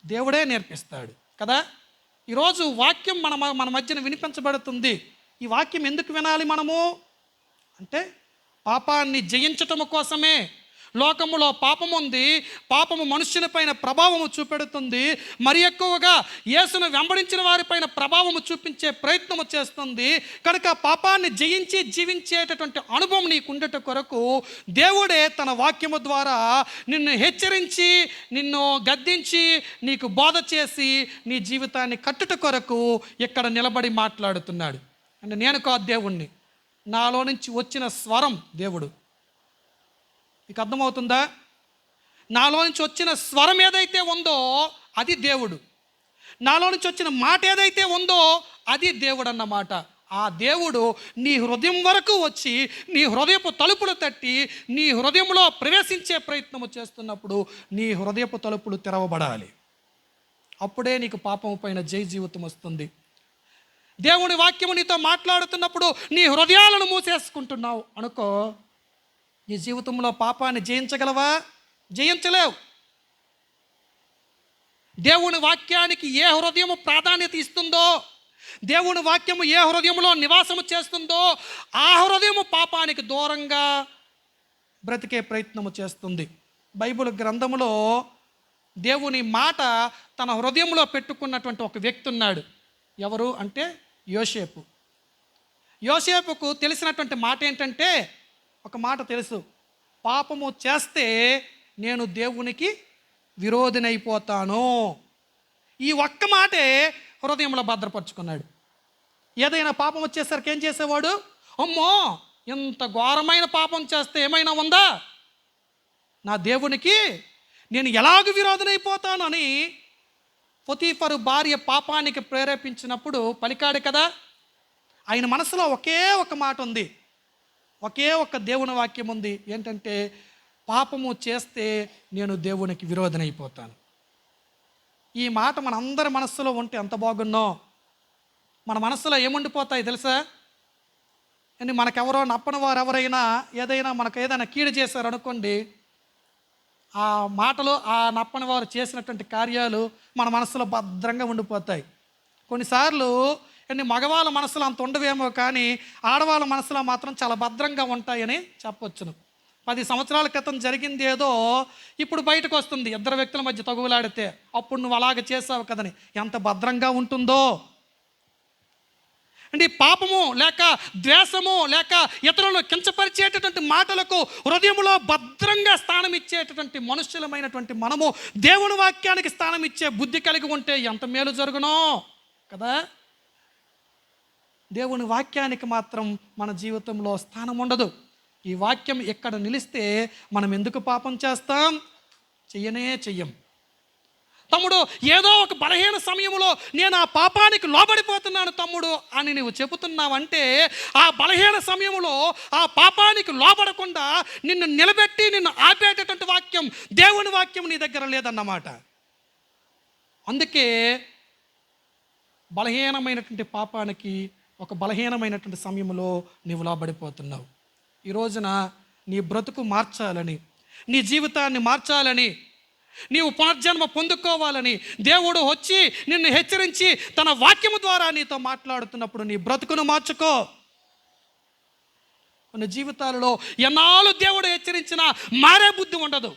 దేవుడే నేర్పిస్తాడు కదా. ఈరోజు వాక్యం మన మధ్యన వినిపించబడుతుంది. ఈ వాక్యం ఎందుకు వినాలి మనము అంటే పాపాన్ని జయించటము కోసమే. లోకములో పాపం ఉంది, పాపము మనుష్యుని పైన ప్రభావము చూపెడుతుంది, మరి ఎక్కువగా యేసును వెంబడించిన వారిపైన ప్రభావము చూపించే ప్రయత్నము చేస్తుంది. కనుక పాపాన్ని జయించి జీవించేటటువంటి అనుభవం నీకు ఉండట కొరకు దేవుడే తన వాక్యము ద్వారా నిన్ను హెచ్చరించి, నిన్ను గద్దించి, నీకు బోధ చేసి నీ జీవితాన్ని కట్టుట కొరకు ఇక్కడ నిలబడి మాట్లాడుతున్నాడు. అంటే నేను కాదు దేవుణ్ణి, నాలో నుంచి వచ్చిన స్వరం దేవుడు. మీకు అర్థమవుతుందా? నాలో నుంచి వచ్చిన స్వరం ఏదైతే ఉందో అది దేవుడు, నాలో నుంచి వచ్చిన మాట ఏదైతే ఉందో అది దేవుడు అన్నమాట. ఆ దేవుడు నీ హృదయం వరకు వచ్చి నీ హృదయపు తలుపులు తట్టి నీ హృదయంలో ప్రవేశించే ప్రయత్నము చేస్తున్నప్పుడు నీ హృదయపు తలుపులు తెరవబడాలి. అప్పుడే నీకు పాపము పైన జయ జీవితం వస్తుంది. దేవుని వాక్యము నీతో మాట్లాడుతున్నప్పుడు నీ హృదయాలను మూసేసుకుంటున్నావు అనుకో, నీ జీవితంలో పాపాన్ని జయించగలవా? జయించలేవు. దేవుని వాక్యానికి ఏ హృదయము ప్రాధాన్యత ఇస్తుందో, దేవుని వాక్యము ఏ హృదయంలో నివాసము చేస్తుందో ఆ హృదయము పాపానికి దూరంగా బ్రతికే ప్రయత్నము చేస్తుంది. బైబిల్ గ్రంథములో దేవుని మాట తన హృదయంలో పెట్టుకున్నటువంటి ఒక వ్యక్తి ఉన్నాడు. ఎవరు అంటే యోసేపు. యోసేపుకు తెలిసినటువంటి మాట ఏంటంటే, ఒక మాట తెలుసు, పాపము చేస్తే నేను దేవునికి విరోధినైపోతాను. ఈ ఒక్క మాటే హృదయంలో భద్రపరుచుకున్నాడు. ఏదైనా పాపం వచ్చేసరికి ఏం చేసేవాడు? అమ్మో, ఇంత ఘోరమైన పాపం చేస్తే ఏమైనా ఉందా, నా దేవునికి నేను ఎలాగ విరోధనైపోతాను అని పొతీఫరు భార్య పాపానికి ప్రేరేపించినప్పుడు పలికాడు కదా. ఆయన మనసులో ఒకే ఒక మాట ఉంది, ఒకే ఒక దేవుని వాక్యం ఉంది. ఏంటంటే, పాపము చేస్తే నేను దేవునికి విరోధనైపోతాను. ఈ మాట మన అందరి మనస్సులో ఉంటే ఎంత బాగున్నో. మన మనస్సులో ఏముండిపోతాయి తెలుసా? అని మనకెవరో నప్పని వారు ఎవరైనా మనకు ఏదైనా కీడు చేశారనుకోండి, ఆ మాటలు, ఆ నప్పని వారు చేసినటువంటి కార్యాలు మన మనసులో భద్రంగా ఉండిపోతాయి. కొన్నిసార్లు మగవాళ్ళ మనసులో అంత ఉండవేమో, కానీ ఆడవాళ్ళ మనసులో మాత్రం చాలా భద్రంగా ఉంటాయని చెప్పొచ్చును. 10 సంవత్సరాల క్రితం జరిగింది ఏదో ఇప్పుడు బయటకు వస్తుంది. ఇద్దరు వ్యక్తుల మధ్య తగువులాడితే, అప్పుడు నువ్వు అలాగ చేసావు కదని ఎంత భద్రంగా ఉంటుందో. అంటే పాపము లేక ద్వేషము లేక ఇతరులను కించపరిచేటటువంటి మాటలకు హృదయంలో భద్రంగా స్థానం ఇచ్చేటటువంటి మనుష్యులమైనటువంటి మనము దేవుని వాక్యానికి స్థానం ఇచ్చే బుద్ధి కలిగి ఉంటే ఎంత మేలు జరుగునో కదా. దేవుని వాక్యానికి మాత్రం మన జీవితంలో స్థానం ఉండదు. ఈ వాక్యం ఎక్కడ నిలిస్తే మనం ఎందుకు పాపం చేస్తాం? చెయ్యం. తమ్ముడు, ఏదో ఒక బలహీన సమయంలో నేను ఆ పాపానికి లోబడిపోతున్నాను తమ్ముడు అని నువ్వు చెబుతున్నావంటే, ఆ బలహీన సమయంలో ఆ పాపానికి లోబడకుండా నిన్ను నిలబెట్టి నిన్ను ఆపేటటువంటి వాక్యం, దేవుని వాక్యం నీ దగ్గర లేదన్నమాట. అందుకే బలహీనమైనటువంటి పాపానికి ఒక బలహీనమైనటువంటి సమయంలో నీవు లోబడిపోతున్నావు. ఈ రోజున నీ బ్రతుకు మార్చాలని, నీ జీవితాన్ని మార్చాలని, నీవు పునర్జన్మ పొందుకోవాలని దేవుడు వచ్చి నిన్ను హెచ్చరించి తన వాక్యము ద్వారా నీతో మాట్లాడుతున్నప్పుడు నీ బ్రతుకును మార్చుకో. కొన్ని జీవితాలలో ఎన్నాళ్ళు దేవుడు హెచ్చరించినా మారే బుద్ధి ఉండదు.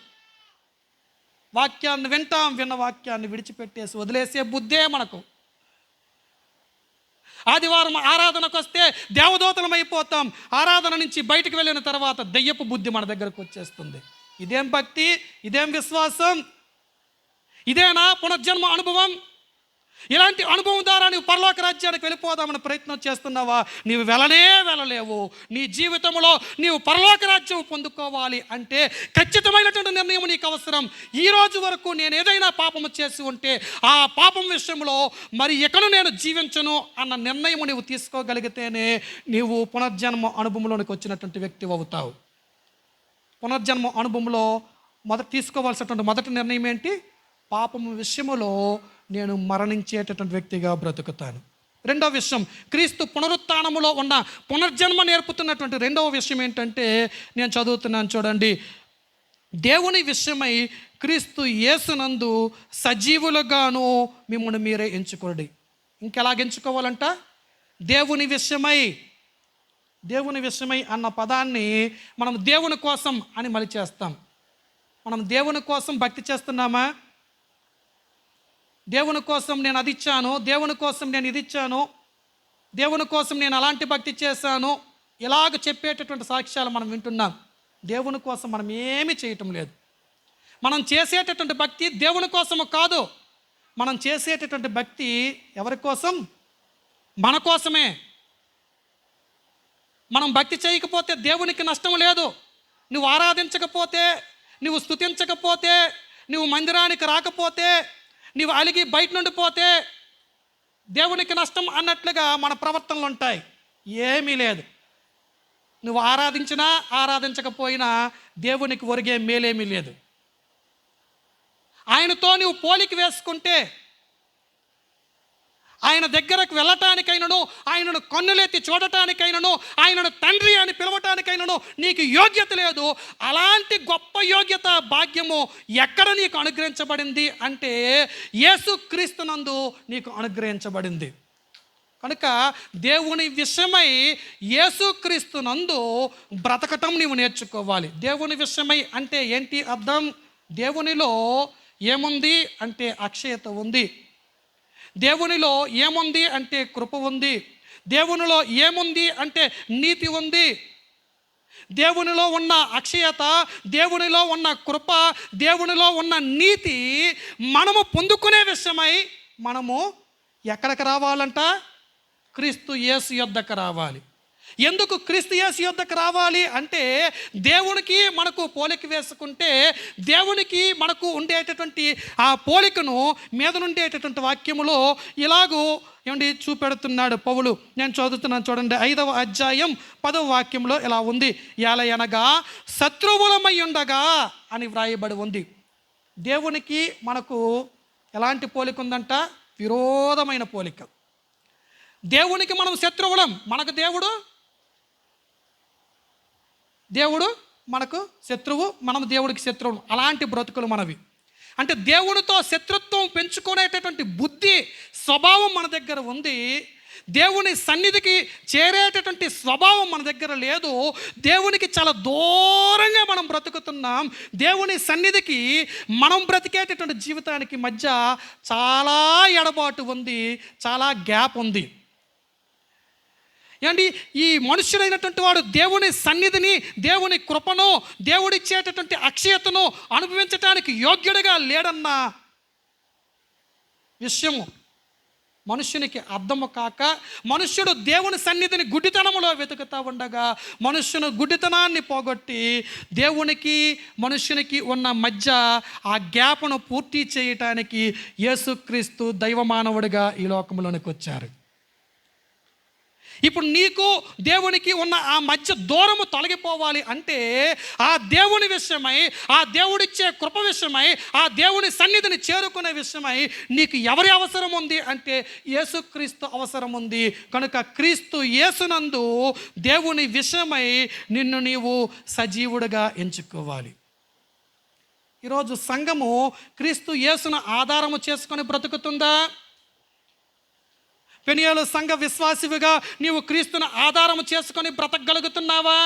వాక్యాన్ని వింటాం, విన్న వాక్యాన్ని విడిచిపెట్టేసి వదిలేసే బుద్ధే మనకు. ఆదివారం ఆరాధనకు వస్తే దేవదూతలం అయిపోతాం. ఆరాధన నుంచి బయటకు వెళ్ళిన తర్వాత దెయ్యపు బుద్ధి మన దగ్గరకు వచ్చేస్తుంది. ఇదేం భక్తి, ఇదేం విశ్వాసం, ఇదేనా పునర్జన్మ అనుభవం? ఇలాంటి అనుభవం ద్వారా నీవు పరలోక రాజ్యానికి వెళ్ళిపోదామని ప్రయత్నం చేస్తున్నావా? నీవు వెళ్ళలేవు. నీ జీవితంలో నీవు పరలోక రాజ్యం పొందుకోవాలి అంటే ఖచ్చితమైనటువంటి నిర్ణయం నీకు అవసరం. ఈ రోజు వరకు నేను ఏదైనా పాపము చేసి ఉంటే ఆ పాపం విషయంలో మరి ఇకను నేను జీవించను అన్న నిర్ణయం నీవు తీసుకోగలిగితేనే నీవు పునర్జన్మ అనుభవంలోనికి వచ్చినటువంటి వ్యక్తి అవుతావు. పునర్జన్మ అనుభవంలో తీసుకోవాల్సినటువంటి మొదటి నిర్ణయం ఏంటి? పాపము విషయములో నేను మరణించేటటువంటి వ్యక్తిగా బ్రతుకుతాను. రెండవ విషయం, క్రీస్తు పునరుత్థానములో ఉన్న పునర్జన్మ నేర్పుతున్నటువంటి రెండవ విషయం ఏంటంటే, నేను చదువుతున్నాను చూడండి. దేవుని విషయమై క్రీస్తు యేసునందు సజీవులుగాను మిమ్మల్ని మీరే ఎంచుకోండి. ఇంకెలాగ ఎంచుకోవాలంట? దేవుని విషయమై అన్న పదాన్ని మనం దేవుని కోసం అని మలిచేస్తాం. మనం దేవుని కోసం భక్తి చేస్తున్నామా? దేవుని కోసం నేను అది ఇచ్చాను, దేవుని కోసం నేను ఇది ఇచ్చాను, దేవుని కోసం నేను అలాంటి భక్తి చేశాను, ఇలాగ చెప్పేటటువంటి సాక్ష్యాలు మనం వింటున్నాం. దేవుని కోసం మనం ఏమీ చేయటం లేదు. మనం చేసేటటువంటి భక్తి దేవుని కోసము కాదు. మనం చేసేటటువంటి భక్తి ఎవరి కోసం? మన కోసమే. మనం భక్తి చేయకపోతే దేవునికి నష్టం లేదు. నువ్వు ఆరాధించకపోతే, నువ్వు స్తుతించకపోతే, నువ్వు మందిరానికి రాకపోతే, నువ్వు అలిగి బయట నుండి పోతే దేవునికి నష్టం అన్నట్లుగా మన ప్రవర్తనలు ఉంటాయి. ఏమీ లేదు. నువ్వు ఆరాధించినా ఆరాధించకపోయినా దేవునికి ఒరిగే మేలేమీ లేదు. ఆయనతో నువ్వు పోలిక వేసుకుంటే, ఆయన దగ్గరకు వెళ్ళటానికైనను, ఆయనను కన్నులెత్తి చూడటానికైనను, ఆయనను తండ్రి అని పిలవటానికైనను నీకు యోగ్యత లేదు. అలాంటి గొప్ప యోగ్యత భాగ్యము ఎక్కడ నీకు అనుగ్రహించబడింది అంటే యేసుక్రీస్తునందు నీకు అనుగ్రహించబడింది. కనుక దేవుని విషయమై యేసుక్రీస్తునందు బ్రతకటం నీవు నేర్చుకోవాలి. దేవుని విషయమై అంటే ఏంటి అర్థం? దేవునిలో ఏముంది అంటే అక్షయత ఉంది. దేవునిలో ఏముంది అంటే కృప ఉంది. దేవునిలో ఏముంది అంటే నీతి ఉంది. దేవునిలో ఉన్న అక్షయత, దేవునిలో ఉన్న కృప, దేవునిలో ఉన్న నీతి మనము పొందుకునే విషయమై మనము ఎక్కడికి రావాలంట? క్రీస్తు యేసు యొద్దకు రావాలి. ఎందుకు క్రీస్తు యేసు యొద్దకు రావాలి అంటే దేవునికి మనకు పోలిక వేసుకుంటే దేవునికి మనకు ఉండేటటువంటి ఆ పోలికను మీద నుండేటటువంటి వాక్యములో ఇలాగూ ఏమండి చూపెడుతున్నాడు పౌలు. నేను చదువుతున్నాను చూడండి, 5వ అధ్యాయం 10వ వాక్యంలో ఇలా ఉంది, ఎలయనగా శత్రువులమై ఉండగా అని వ్రాయబడి ఉంది. దేవునికి మనకు ఎలాంటి పోలిక ఉందంట? విరోధమైన పోలిక. దేవునికి మనం శత్రువులం, మనకు దేవుడు మనకు శత్రువు, మనం దేవుడికి శత్రువులు. అలాంటి బ్రతుకులు మనవి. అంటే దేవునితో శత్రుత్వం పెంచుకునేటటువంటి బుద్ధి, స్వభావం మన దగ్గర ఉంది. దేవుని సన్నిధికి చేరేటటువంటి స్వభావం మన దగ్గర లేదు. దేవునికి చాలా దూరంగా మనం బ్రతుకుతున్నాం. దేవుని సన్నిధికి మనం బ్రతికేటటువంటి జీవితానికి మధ్య చాలా ఎడబాటు ఉంది, చాలా గ్యాప్ ఉంది. ఏంటి ఈ మనుష్యుడైనటువంటి వాడు దేవుని సన్నిధిని, దేవుని కృపను, దేవుడిచ్చేటటువంటి అక్షయతను అనుభవించటానికి యోగ్యుడిగా లేడన్న విషయము మనుష్యునికి అర్థము కాక, మనుష్యుడు దేవుని సన్నిధిని గుడ్డితనములో వెతుకుతూ ఉండగా మనుష్యుని గుడ్డితనాన్ని పోగొట్టి దేవునికి మనుష్యునికి ఉన్న మధ్య ఆ గ్యాప్ను పూర్తి చేయటానికి యేసుక్రీస్తు దైవమానవుడిగా ఈ లోకంలోనికి వచ్చారు. ఇప్పుడు నీకు దేవునికి ఉన్న ఆ మధ్య దూరము తొలగిపోవాలి అంటే ఆ దేవుని విషయమై, ఆ దేవుడిచ్చే కృప విషయమై, ఆ దేవుని సన్నిధిని చేరుకునే విషయమై నీకు ఎవరి అవసరం ఉంది అంటే యేసుక్రీస్తు అవసరం ఉంది. కనుక క్రీస్తు యేసునందు దేవుని విషయమై నిన్ను నీవు సజీవుడిగా ఎంచుకోవాలి. ఈరోజు సంఘము క్రీస్తు యేసును ఆధారము చేసుకొని బ్రతుకుతుందా? పెనియేలు సంఘ విశ్వాసివిగా నీవు క్రీస్తును ఆధారము చేసుకొని బ్రతకగలుగుతున్నావా?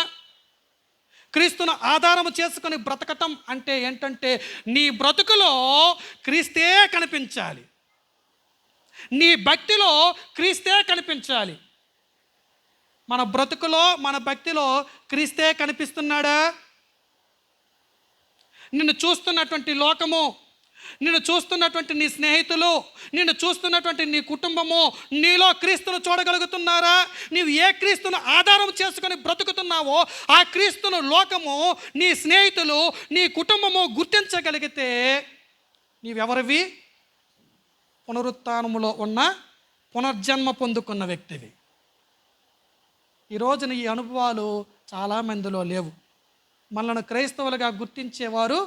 క్రీస్తును ఆధారము చేసుకొని బ్రతకటం అంటే ఏంటంటే నీ బ్రతుకులో క్రీస్తే కనిపించాలి, నీ భక్తిలో క్రీస్తే కనిపించాలి. మన బ్రతుకులో, మన భక్తిలో క్రీస్తే కనిపిస్తున్నాడా? నిన్ను చూస్తున్నటువంటి లోకము, నిన్ను చూస్తున్నటువంటి నీ స్నేహితులు, నిన్ను చూస్తున్నటువంటి నీ కుటుంబము నీలో క్రీస్తును చూడగలుగుతున్నారా? నీవు ఏ క్రీస్తును ఆధారం చేసుకొని బ్రతుకుతున్నావో ఆ క్రీస్తును లోకము, నీ స్నేహితులు, నీ కుటుంబము గుర్తించగలిగితే నీవెవరివి? పునరుత్థానములో ఉన్న పునర్జన్మ పొందుకున్న వ్యక్తివి. ఈరోజున ఈ అనుభవాలు చాలామందిలో లేవు. మనల్ని క్రైస్తవులుగా గుర్తించేవారు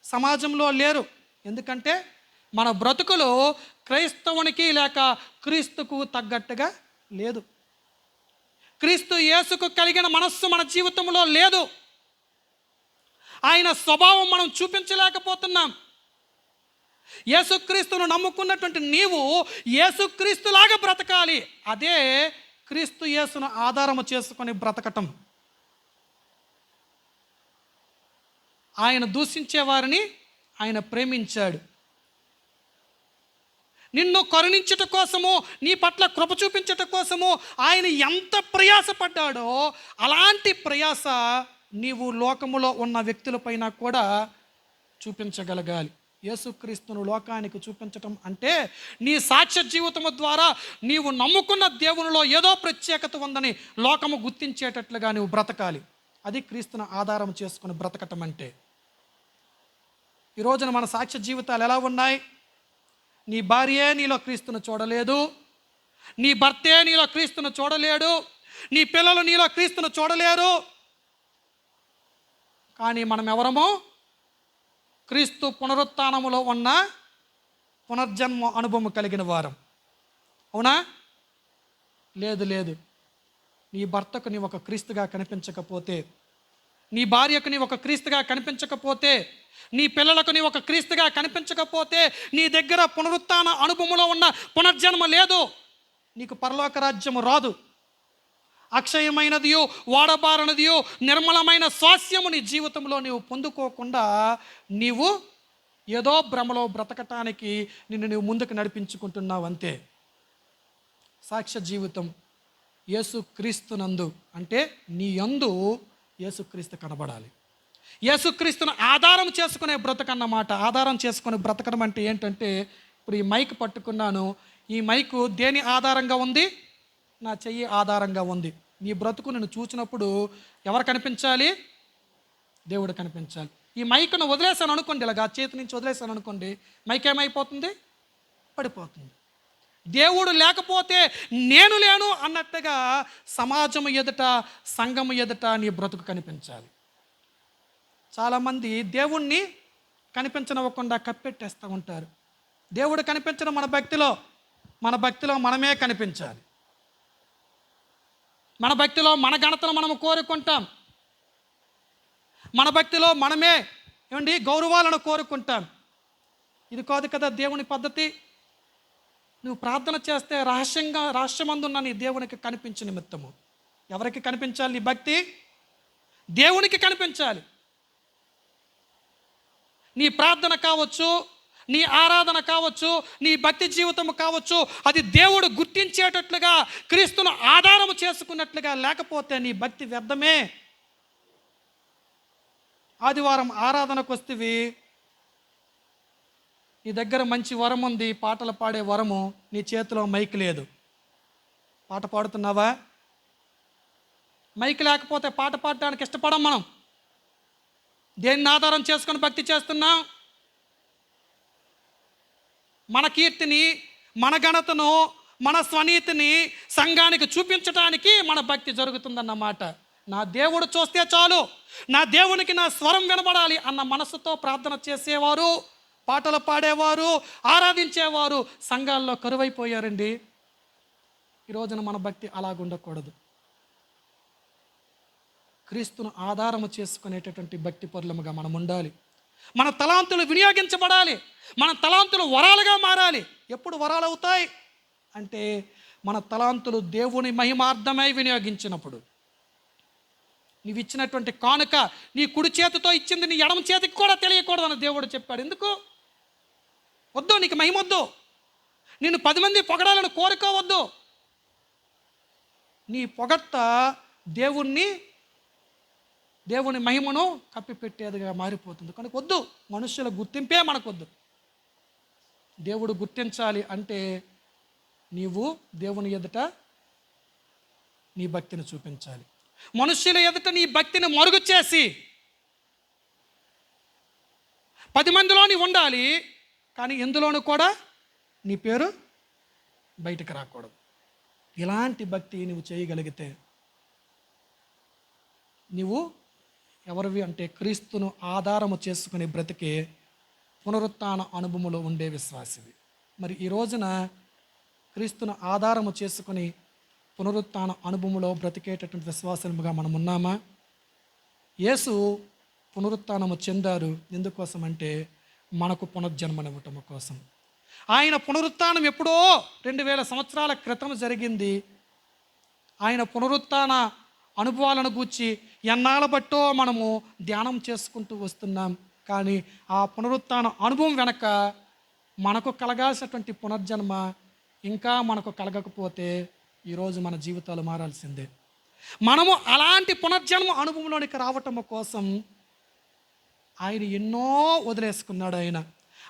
సమాజంలో లేరు. ఎందుకంటే మన బ్రతుకులు క్రైస్తవునికి లేక క్రీస్తుకు తగ్గట్టుగా లేదు. క్రీస్తు యేసుకు కలిగిన మనస్సు మన జీవితంలో లేదు. ఆయన స్వభావం మనం చూపించలేకపోతున్నాం. యేసుక్రీస్తును నమ్ముకున్నటువంటి నీవు యేసుక్రీస్తులాగా బ్రతకాలి. అదే క్రీస్తు యేసును ఆధారము చేసుకొని బ్రతకటం. ఆయన దూషించే వారిని ఆయన ప్రేమించాడు. నిన్ను కరుణించుట కోసము, నీ పట్ల కృప చూపించుట కోసము ఆయన ఎంత ప్రయాసపడ్డాడో అలాంటి ప్రయాస నీవు లోకములో ఉన్న వ్యక్తులపైన కూడా చూపించగలగాలి. యేసుక్రీస్తును లోకానికి చూపించటం అంటే నీ సాక్ష్య జీవితము ద్వారా నీవు నమ్ముకున్న దేవునిలో ఏదో ప్రత్యేకత ఉందని లోకము గుర్తించేటట్లుగా నీవు బ్రతకాలి. అది క్రీస్తును ఆధారం చేసుకుని బ్రతకటం అంటే. ఈ రోజున మన సాక్ష్య జీవితాలు ఎలా ఉన్నాయి? నీ భార్యే నీలో క్రీస్తును చూడలేదు, నీ భర్తే నీలో క్రీస్తును చూడలేడు, నీ పిల్లలు నీలో క్రీస్తును చూడలేరు. కానీ మనం ఎవరము? క్రీస్తు పునరుత్థానములో ఉన్న పునర్జన్మ అనుభవం కలిగిన వారం. అవునా? లేదు లేదు. నీ భర్తకు నీ ఒక క్రీస్తుగా కనిపించకపోతే, నీ భార్యకు నీ ఒక క్రీస్తుగా కనిపించకపోతే, నీ పిల్లలకు నీ ఒక క్రీస్తుగా కనిపించకపోతే, నీ దగ్గర పునరుత్థాన అనుభవంలో ఉన్న పునర్జన్మ లేదు, నీకు పరలోక రాజ్యము రాదు. అక్షయమైనదియో వాడబారనదియో నిర్మలమైన స్వాస్యము నీ జీవితంలో నీవు పొందుకోకుండా నీవు ఏదో భ్రమలో బ్రతకటానికి నిన్ను నీవు ముందుకు నడిపించుకుంటున్నావు అంతే. సాక్ష్య జీవితం యేసుక్రీస్తునందు అంటే నీ యందు యేసుక్రీస్తు కనబడాలి. యేసుక్రీస్తును ఆధారం చేసుకునే బ్రతకన్నమాట. ఆధారం చేసుకునే బ్రతకడం అంటే ఏంటంటే, ఇప్పుడు ఈ మైక్ పట్టుకున్నాను, ఈ మైకు దేని ఆధారంగా ఉంది? నా చెయ్యి ఆధారంగా ఉంది. నీ బ్రతుకు నేను చూసినప్పుడు ఎవరు కనిపించాలి? దేవుడు కనిపించాలి. ఈ మైకును వదిలేసాను అనుకోండి, ఇలాగా చేతి నుంచి వదిలేసాను అనుకోండి, మైక్ ఏమైపోతుంది? పడిపోతుంది. దేవుడు లేకపోతే నేను లేను అన్నట్టుగా సమాజం ఎదుట, సంఘం ఎదుట నీ బ్రతుకు కనిపించాలి. చాలామంది దేవుణ్ణి కనిపించనివ్వకుండా కప్పెట్టేస్తూ ఉంటారు. దేవుడు కనిపించడం మన భక్తిలో మనమే కనిపించాలి. మన భక్తిలో మన ఘనతను మనము కోరుకుంటాం. మన భక్తిలో మనమే గౌరవాలను కోరుకుంటాం. ఇది కాదు కదా దేవుని పద్ధతి. నువ్వు ప్రార్థన చేస్తే రహస్యమందున్న నీ దేవునికి కనిపించే నిమిత్తము ఎవరికి కనిపించాలి? నీ భక్తి దేవునికి కనిపించాలి. నీ ప్రార్థన కావచ్చు, నీ ఆరాధన కావచ్చు, నీ భక్తి జీవితం కావచ్చు, అది దేవుడు గుర్తించేటట్లుగా క్రీస్తును ఆధారము చేసుకున్నట్లుగా లేకపోతే నీ భక్తి వ్యర్థమే. ఆదివారం ఆరాధనకు వస్తేవి, నీ దగ్గర మంచి వరం ఉంది, పాటలు పాడే వరము, నీ చేతిలో మైక్ లేదు. పాట పాడుతున్నావా? మైక్ లేకపోతే పాట పాడడానికి ఇష్టపడం మనం. దేన్ని ఆధారం చేసుకొని భక్తి చేస్తున్నాం? మన కీర్తిని, మన ఘనతను, మన స్వనీతిని సంఘానికి చూపించడానికి మన భక్తి జరుగుతుందన్నమాట. నా దేవుడు చూస్తే చాలు, నా దేవునికి నా స్వరం వినబడాలి అన్న మనసుతో ప్రార్థన చేసేవారు, పాటలు పాడేవారు, ఆరాధించేవారు సంఘాల్లో కరువైపోయారండి. ఈ రోజున మన భక్తి అలాగుండకూడదు. క్రీస్తును ఆధారము చేసుకునేటటువంటి భక్తి పరులముగా మనం ఉండాలి. మన తలాంతులు వినియోగించబడాలి. మన తలాంతులు వరాలుగా మారాలి. ఎప్పుడు వరాలు అవుతాయి అంటే, మన తలాంతులు దేవుని మహిమార్థమై వినియోగించినప్పుడు. నీవు ఇచ్చినటువంటి కానుక నీ కుడి చేతితో ఇచ్చింది నీ ఎడమ చేతికి కూడా తెలియకూడదని దేవుడు చెప్పాడు. ఎందుకు? వద్దు, నీకు మహిమొద్దు, నిన్ను 10 మంది పొగడాలని కోరుకోవద్దు. నీ పొగడ్త దేవుని మహిమను కప్పిపెట్టేదిగా మారిపోతుంది. కనుక వద్దు, మనుషుల గుర్తింపే మనకొద్దు. దేవుడు గుర్తించాలి అంటే నీవు దేవుని ఎదుట నీ భక్తిని చూపించాలి. మనుషుల ఎదుట నీ భక్తిని మరుగు చేసి 10 మందిలో నీ ఉండాలి, కానీ ఎందులోనూ కూడా నీ పేరు బయటకు రాకూడదు. ఇలాంటి భక్తి నువ్వు చేయగలిగితే నీవు ఎవరివి అంటే క్రీస్తును ఆధారము చేసుకుని బ్రతికే పునరుత్థాన అనుభవములో ఉండే విశ్వాసివి. మరి ఈ రోజున క్రీస్తును ఆధారము చేసుకుని పునరుత్థాన అనుభవములో బ్రతికేటటువంటి విశ్వాసముగా మనం ఉన్నామా? యేసు పునరుత్థానము చెందారు. ఎందుకోసం అంటే మనకు పునర్జన్మనివ్వటం కోసం. ఆయన పునరుత్థానం ఎప్పుడో 2000 సంవత్సరాల క్రితం జరిగింది. ఆయన పునరుత్థాన అనుభవాలను గూర్చి ఎన్నాళ్ళ బట్టో మనము ధ్యానం చేసుకుంటూ వస్తున్నాం. కానీ ఆ పునరుత్థాన అనుభవం వెనక మనకు కలగాల్సినటువంటి పునర్జన్మ ఇంకా మనకు కలగకపోతే ఈరోజు మన జీవితాలు మారాల్సిందే. మనము అలాంటి పునర్జన్మ అనుభవంలోనికి రావటం కోసం ఆయన ఎన్నో వదిలేసుకున్నాడు.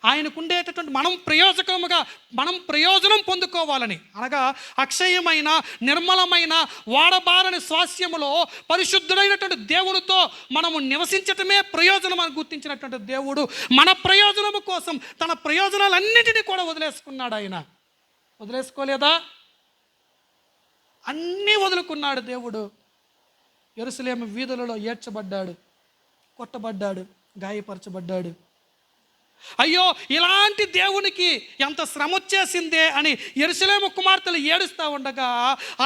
ఆయనకు ఉండేటటువంటి మనం ప్రయోజనం పొందుకోవాలని, అనగా అక్షయమైన నిర్మలమైన వాడబారని స్వాస్యములో పరిశుద్ధుడైనటువంటి దేవునితో మనము నివసించటమే ప్రయోజనం అని గుర్తించినటువంటి దేవుడు మన ప్రయోజనము కోసం తన ప్రయోజనాలన్నిటినీ కూడా వదిలేసుకున్నాడు. ఆయన వదిలేసుకోలేదా? అన్నీ వదులుకున్నాడు దేవుడు. యెరూషలేము వీధులలో ఏడ్చబడ్డాడు, కొట్టబడ్డాడు, గాయపరచబడ్డాడు. అయ్యో ఇలాంటి దేవునికి ఎంత శ్రమ వచ్చేసిందే అని యెరూషలేము కుమార్తెలు ఏడుస్తూ ఉండగా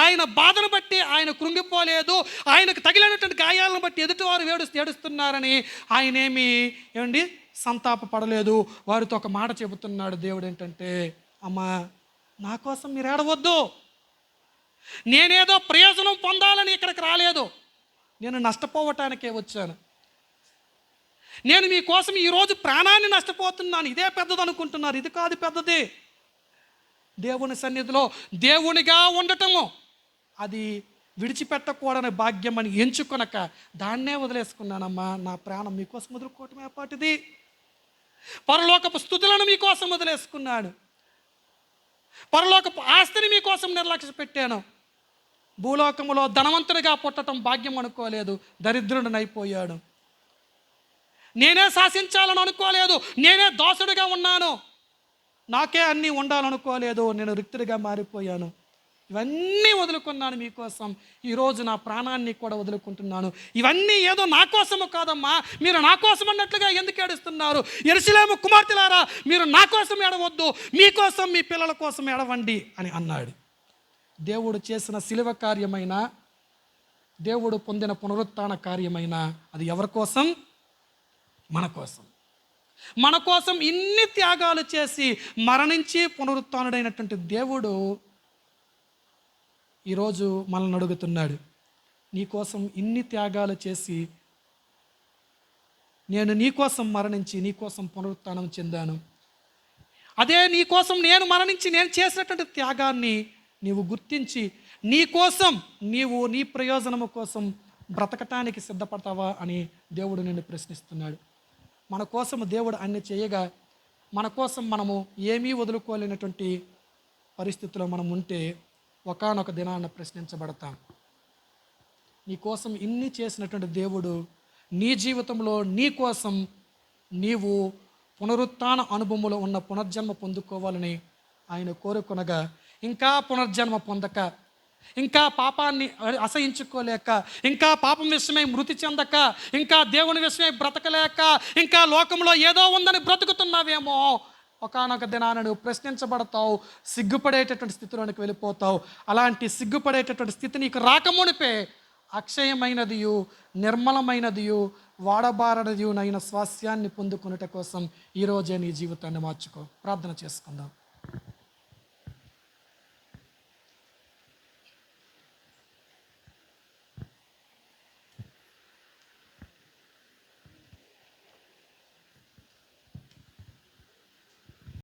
ఆయన బాధను బట్టి ఆయన కృంగిపోలేదు, ఆయనకు తగిలినటువంటి గాయాలను బట్టి ఎదుటివారు ఏడుస్తున్నారని ఆయనేమి ఏమండి సంతాపపడలేదు. వారితో ఒక మాట చెబుతున్నాడు దేవుడు ఏంటంటే, అమ్మా నా కోసం మీరు ఏడవద్దు, నేనేదో ప్రయోజనం పొందాలని ఇక్కడికి రాలేదు, నేను నష్టపోవటానికే వచ్చాను. నేను మీకోసం ఈరోజు ప్రాణాన్ని నష్టపోతున్నాను, ఇదే పెద్దది అనుకుంటున్నారు, ఇది కాదు పెద్దది. దేవుని సన్నిధిలో దేవునిగా ఉండటము అది విడిచిపెట్టకూడని భాగ్యం అని ఎంచుకొనక దాన్నే వదిలేసుకున్నానమ్మా. నా ప్రాణం మీకోసం వదులుకోవటం ఏపాటిది. పరలోకపు స్థుతులను మీకోసం వదిలేసుకున్నాడు, పరలోకపు ఆస్తిని మీకోసం నిర్లక్ష్య పెట్టాను. భూలోకములో ధనవంతుడిగా పుట్టడం భాగ్యం అనుకోలేదు, దరిద్రుడిని అయిపోయాడు. నేనే శాసించాలని అనుకోలేదు, నేనే దాసుడిగా ఉన్నాను, నాకే అన్నీ ఉండాలనుకోలేదు, నేను రిక్తుడిగా మారిపోయాను. ఇవన్నీ వదులుకున్నాను మీకోసం. ఈరోజు నా ప్రాణాన్ని కూడా వదులుకుంటున్నాను. ఇవన్నీ ఏదో నా కోసము కాదమ్మా, మీరు నా కోసం అన్నట్లుగా ఎందుకు ఏడుస్తున్నారు? యెరూషలేము కుమార్తెలారా, మీరు నా కోసం ఏడవద్దు, మీకోసం మీ పిల్లల కోసం ఏడవండి అని అన్నాడు. దేవుడు చేసిన శిలువ కార్యమైన, దేవుడు పొందిన పునరుత్థాన కార్యమైన అది ఎవరి కోసం? మన కోసం. మన కోసం ఇన్ని త్యాగాలు చేసి మరణించి పునరుత్థానుడైనటువంటి దేవుడు ఈరోజు మనల్ని అడుగుతున్నాడు, నీకోసం ఇన్ని త్యాగాలు చేసి నేను నీకోసం మరణించి నీకోసం పునరుత్థానం చెందాను, అదే నీకోసం నేను మరణించి నేను చేసినటువంటి త్యాగాన్ని నీవు గుర్తించి నీకోసం నీవు నీ ప్రయోజనము కోసం బ్రతకటానికి సిద్ధపడతావా అని దేవుడు నిన్ను ప్రశ్నిస్తున్నాడు. మన కోసం దేవుడు అన్ని చేయగా మన కోసం మనము ఏమీ వదులుకోలేనటువంటి పరిస్థితిలో మనం ఉంటే ఒకానొక దినాన ప్రశ్నించబడతాం. నీ కోసం ఇన్ని చేసినటువంటి దేవుడు నీ జీవితంలో నీ కోసం నీవు పునరుత్థాన అనుభవంలో ఉన్న పునర్జన్మ పొందుకోవాలని ఆయన కోరుకొనగా, ఇంకా పునర్జన్మ పొందక, ఇంకా పాపాన్ని అసహించుకోలేక, ఇంకా పాపం విషయమై మృతి చెందక, ఇంకా దేవుని విషయమై బ్రతకలేక, ఇంకా లోకంలో ఏదో ఉందని బ్రతుకుతున్నావేమో, ఒకానొక దినాన నువ్వు ప్రశ్నించబడతావు, సిగ్గుపడేటటువంటి స్థితిలోనికి వెళ్ళిపోతావు. అలాంటి సిగ్గుపడేటటువంటి స్థితి నీకు రాకమునిపే అక్షయమైనదియు నిర్మలమైనదియు వాడబారనదియునైన స్వాస్యాన్ని పొందుకునేట కోసం ఈరోజే నీ జీవితాన్ని మార్చుకో. ప్రార్థన చేసుకుందాం.